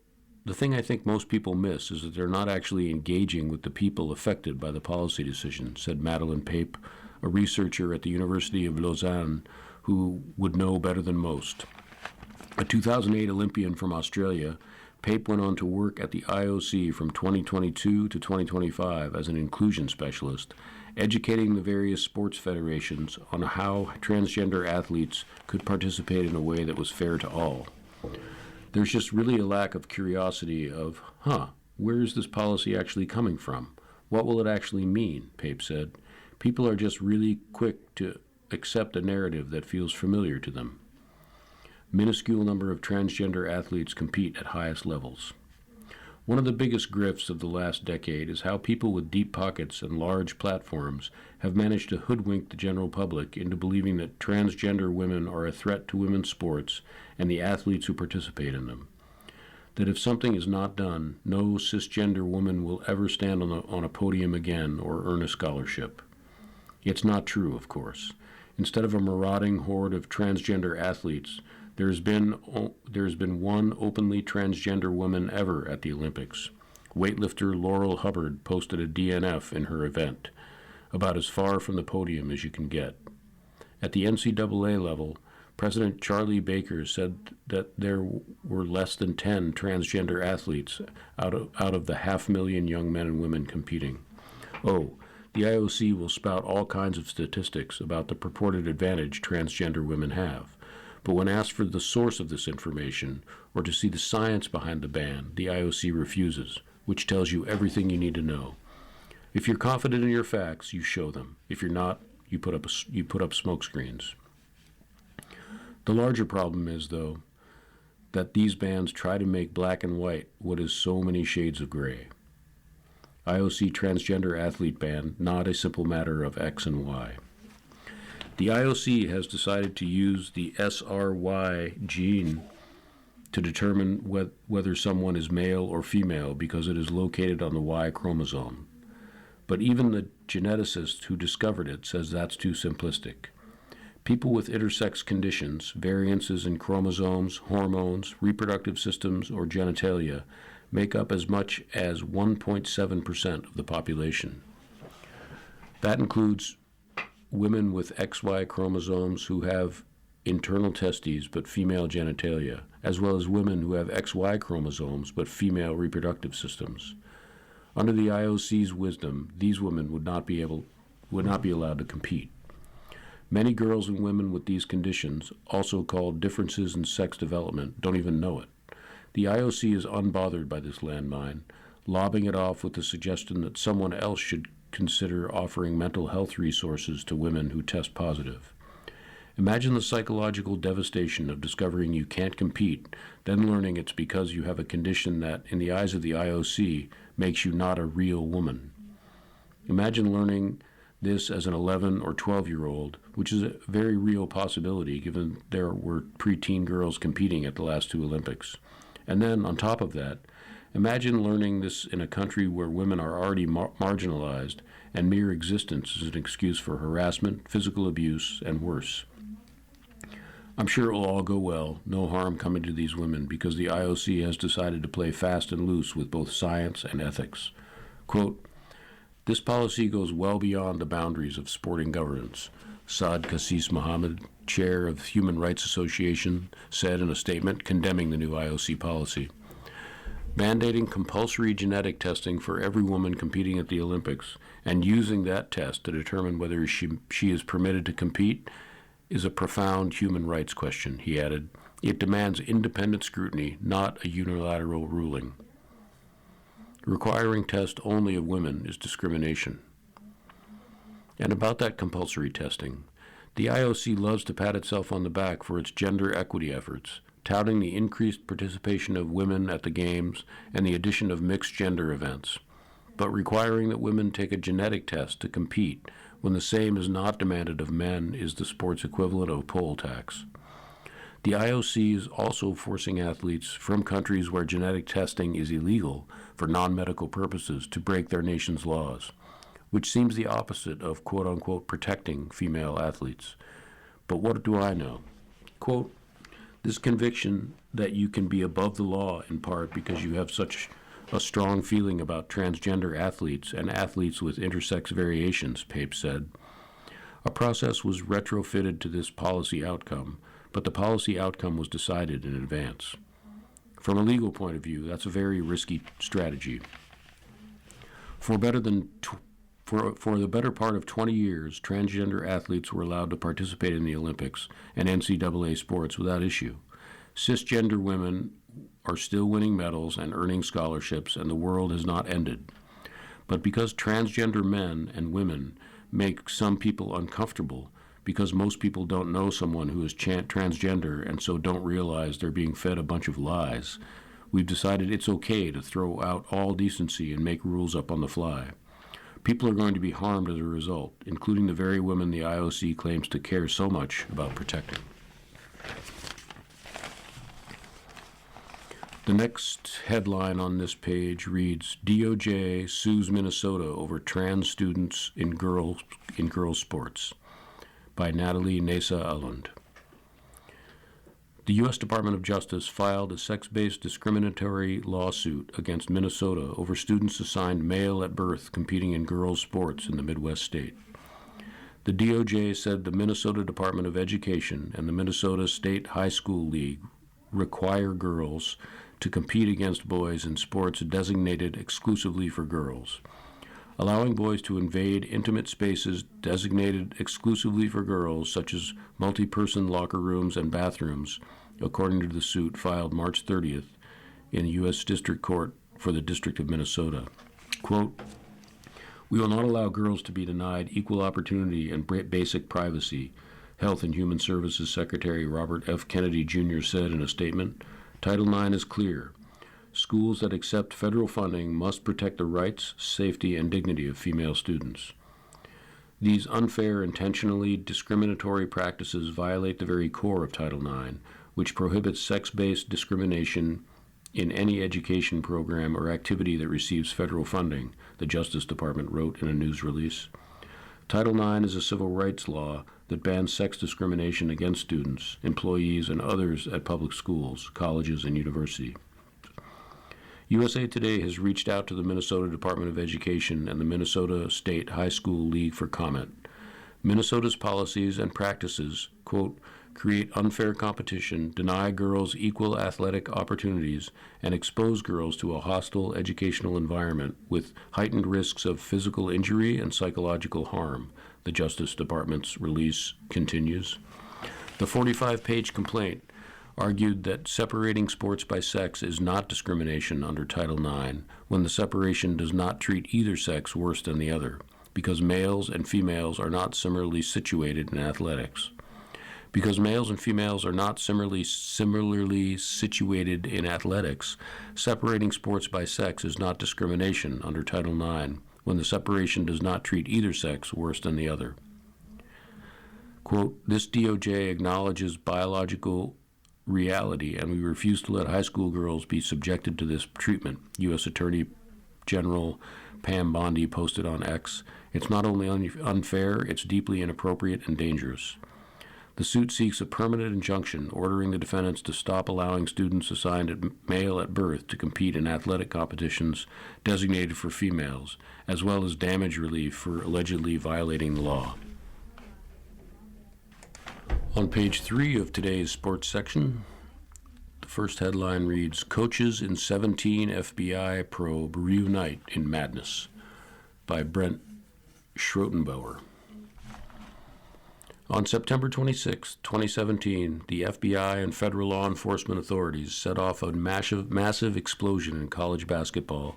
the thing I think most people miss is that they're not actually engaging with the people affected by the policy decision, said Madeleine Pape, a researcher at the University of Lausanne who would know better than most. A 2008 Olympian from Australia, Pape went on to work at the IOC from 2022 to 2025 as an inclusion specialist, educating the various sports federations on how transgender athletes could participate in a way that was fair to all. There's just really a lack of curiosity of, where is this policy actually coming from? What will it actually mean? Pape said. People are just really quick to accept a narrative that feels familiar to them. Minuscule number of transgender athletes compete at highest levels. One of the biggest grifts of the last decade is how people with deep pockets and large platforms have managed to hoodwink the general public into believing that transgender women are a threat to women's sports and the athletes who participate in them. That if something is not done, no cisgender woman will ever stand on a podium again or earn a scholarship. It's not true, of course. Instead of a marauding horde of transgender athletes, there's been one openly transgender woman ever at the Olympics. Weightlifter Laurel Hubbard posted a DNF in her event, about as far from the podium as you can get. At the NCAA level, President Charlie Baker said that there were less than 10 transgender athletes out of the 500,000 young men and women competing. The IOC will spout all kinds of statistics about the purported advantage transgender women have. But when asked for the source of this information or to see the science behind the ban, the IOC refuses, which tells you everything you need to know. If you're confident in your facts, you show them. If you're not, you put up smoke screens. The larger problem is, though, that these bans try to make black and white what is so many shades of gray. IOC transgender athlete ban, not a simple matter of X and Y. The IOC has decided to use the SRY gene to determine whether someone is male or female because it is located on the Y chromosome. But even the geneticist who discovered it says that's too simplistic. People with intersex conditions, variances in chromosomes, hormones, reproductive systems, or genitalia make up as much as 1.7% of the population. That includes women with XY chromosomes who have internal testes but female genitalia, as well as women who have XY chromosomes but female reproductive systems. Under the IOC's wisdom, these women would not be allowed to compete. Many girls and women with these conditions, also called differences in sex development, don't even know it. The IOC is unbothered by this landmine, lobbing it off with the suggestion that someone else should consider offering mental health resources to women who test positive. Imagine the psychological devastation of discovering you can't compete, then learning it's because you have a condition that, in the eyes of the IOC, makes you not a real woman. Imagine learning this as an 11 or 12-year-old, which is a very real possibility given there were preteen girls competing at the last 2 Olympics. And then, on top of that, imagine learning this in a country where women are already marginalized and mere existence is an excuse for harassment, physical abuse, and worse. I'm sure it will all go well, no harm coming to these women, because the IOC has decided to play fast and loose with both science and ethics. Quote, this policy goes well beyond the boundaries of sporting governance, Saad Kassis Mohammed, chair of Human Rights Association, said in a statement condemning the new IOC policy. Mandating compulsory genetic testing for every woman competing at the Olympics and using that test to determine whether she is permitted to compete is a profound human rights question, he added. It demands independent scrutiny, not a unilateral ruling. Requiring tests only of women is discrimination. And about that compulsory testing, the IOC loves to pat itself on the back for its gender equity efforts, touting the increased participation of women at the Games and the addition of mixed-gender events, but requiring that women take a genetic test to compete when the same is not demanded of men is the sport's equivalent of poll tax. The IOC is also forcing athletes from countries where genetic testing is illegal for non-medical purposes to break their nation's laws, which seems the opposite of quote-unquote protecting female athletes. But what do I know? Quote, this conviction that you can be above the law in part because you have such a strong feeling about transgender athletes and athletes with intersex variations, Pape said. A process was retrofitted to this policy outcome, but the policy outcome was decided in advance. From a legal point of view, that's a very risky strategy. For the better part of 20 years, transgender athletes were allowed to participate in the Olympics and NCAA sports without issue. Cisgender women are still winning medals and earning scholarships, and the world has not ended. But because transgender men and women make some people uncomfortable, because most people don't know someone who is transgender and so don't realize they're being fed a bunch of lies, we've decided it's okay to throw out all decency and make rules up on the fly. People are going to be harmed as a result, including the very women the IOC claims to care so much about protecting. The next headline on this page reads, DOJ sues Minnesota over trans students in girls sports, by Natalie Nessa-Ulund. The U.S. Department of Justice filed a sex-based discriminatory lawsuit against Minnesota over students assigned male at birth competing in girls' sports in the Midwest state. The DOJ said the Minnesota Department of Education and the Minnesota State High School League require girls to compete against boys in sports designated exclusively for girls. Allowing boys to invade intimate spaces designated exclusively for girls, such as multi-person locker rooms and bathrooms, according to the suit filed March 30th in the U.S. District Court for the District of Minnesota. Quote, we will not allow girls to be denied equal opportunity and basic privacy, Health and Human Services Secretary Robert F. Kennedy Jr. said in a statement. Title IX is clear. Schools that accept federal funding must protect the rights, safety, and dignity of female students. These unfair, intentionally discriminatory practices violate the very core of Title IX, which prohibits sex-based discrimination in any education program or activity that receives federal funding, the Justice Department wrote in a news release. Title IX is a civil rights law that bans sex discrimination against students, employees, and others at public schools, colleges, and universities. USA Today has reached out to the Minnesota Department of Education and the Minnesota State High School League for comment. Minnesota's policies and practices, quote, create unfair competition, deny girls equal athletic opportunities, and expose girls to a hostile educational environment with heightened risks of physical injury and psychological harm, the Justice Department's release continues. The 45-page complaint argued that separating sports by sex is not discrimination under Title IX when the separation does not treat either sex worse than the other, because males and females are not similarly situated in athletics. Because males and females are not similarly situated in athletics, separating sports by sex is not discrimination under Title IX when the separation does not treat either sex worse than the other. Quote, this DOJ acknowledges biological reality, and we refuse to let high school girls be subjected to this treatment, U.S. Attorney General Pam Bondi posted on X. It's not only unfair, it's deeply inappropriate and dangerous. The suit seeks a permanent injunction ordering the defendants to stop allowing students assigned male at birth to compete in athletic competitions designated for females, as well as damage relief for allegedly violating the law. On page 3 of today's sports section, the first headline reads, Coaches in 17 FBI probe reunite in madness, by Brent Schrotenbauer. On September 26, 2017, the FBI and federal law enforcement authorities set off a massive explosion in college basketball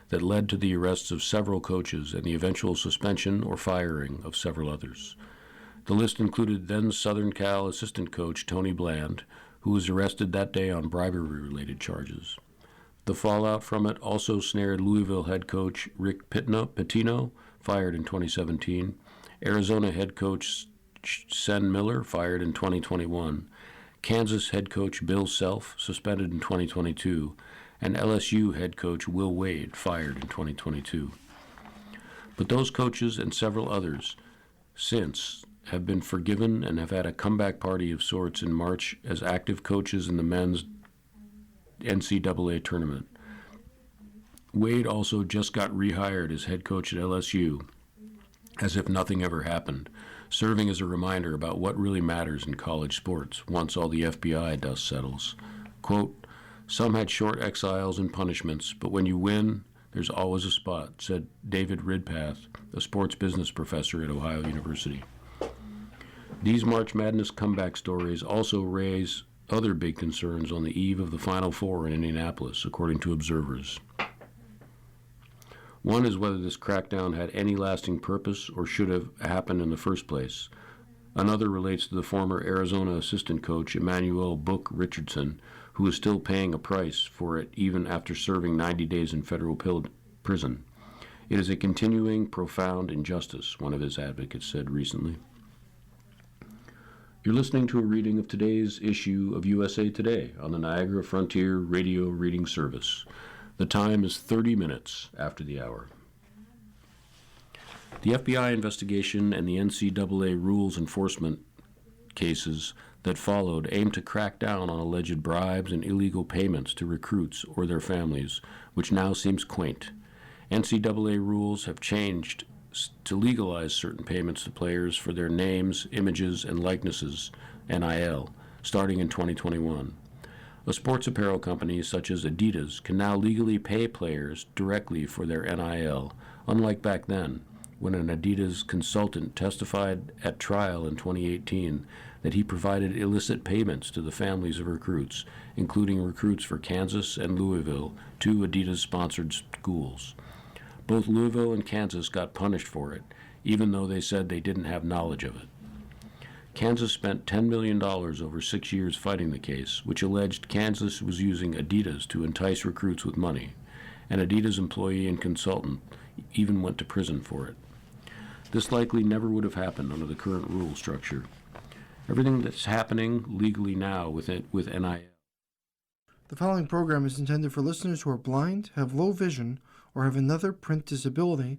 that led to the arrests of several coaches and the eventual suspension or firing of several others. The list included then Southern Cal assistant coach Tony Bland, who was arrested that day on bribery-related charges. The fallout from it also snared Louisville head coach Rick Pitino, fired in 2017, Arizona head coach Sen Miller, fired in 2021, Kansas head coach Bill Self, suspended in 2022, and LSU head coach Will Wade, fired in 2022. But those coaches and several others since have been forgiven and have had a comeback party of sorts in March as active coaches in the men's NCAA tournament. Wade also just got rehired as head coach at LSU, as if nothing ever happened, serving as a reminder about what really matters in college sports once all the FBI dust settles. Quote, some had short exiles and punishments, but when you win, there's always a spot, said David Ridpath, a sports business professor at Ohio University. These March Madness comeback stories also raise other big concerns on the eve of the Final Four in Indianapolis, according to observers. One is whether this crackdown had any lasting purpose or should have happened in the first place. Another relates to the former Arizona assistant coach Emmanuel Book Richardson, who is still paying a price for it even after serving 90 days in federal prison. It is a continuing, profound injustice, one of his advocates said recently. You're listening to a reading of today's issue of USA Today on the Niagara Frontier Radio Reading Service. The time is 30 minutes after the hour. The FBI investigation and the NCAA rules enforcement cases that followed aimed to crack down on alleged bribes and illegal payments to recruits or their families, which now seems quaint. NCAA rules have changed to legalize certain payments to players for their names, images, and likenesses, NIL, starting in 2021. A sports apparel company such as Adidas can now legally pay players directly for their NIL, unlike back then, when an Adidas consultant testified at trial in 2018 that he provided illicit payments to the families of recruits, including recruits for Kansas and Louisville, two Adidas-sponsored schools. Both Louisville and Kansas got punished for it, even though they said they didn't have knowledge of it. Kansas spent $10 million over 6 years fighting the case, which alleged Kansas was using Adidas to entice recruits with money. An Adidas employee and consultant even went to prison for it. This likely never would have happened under the current rule structure. Everything that's happening legally now with NIL. The following program is intended for listeners who are blind, have low vision, or have another print disability,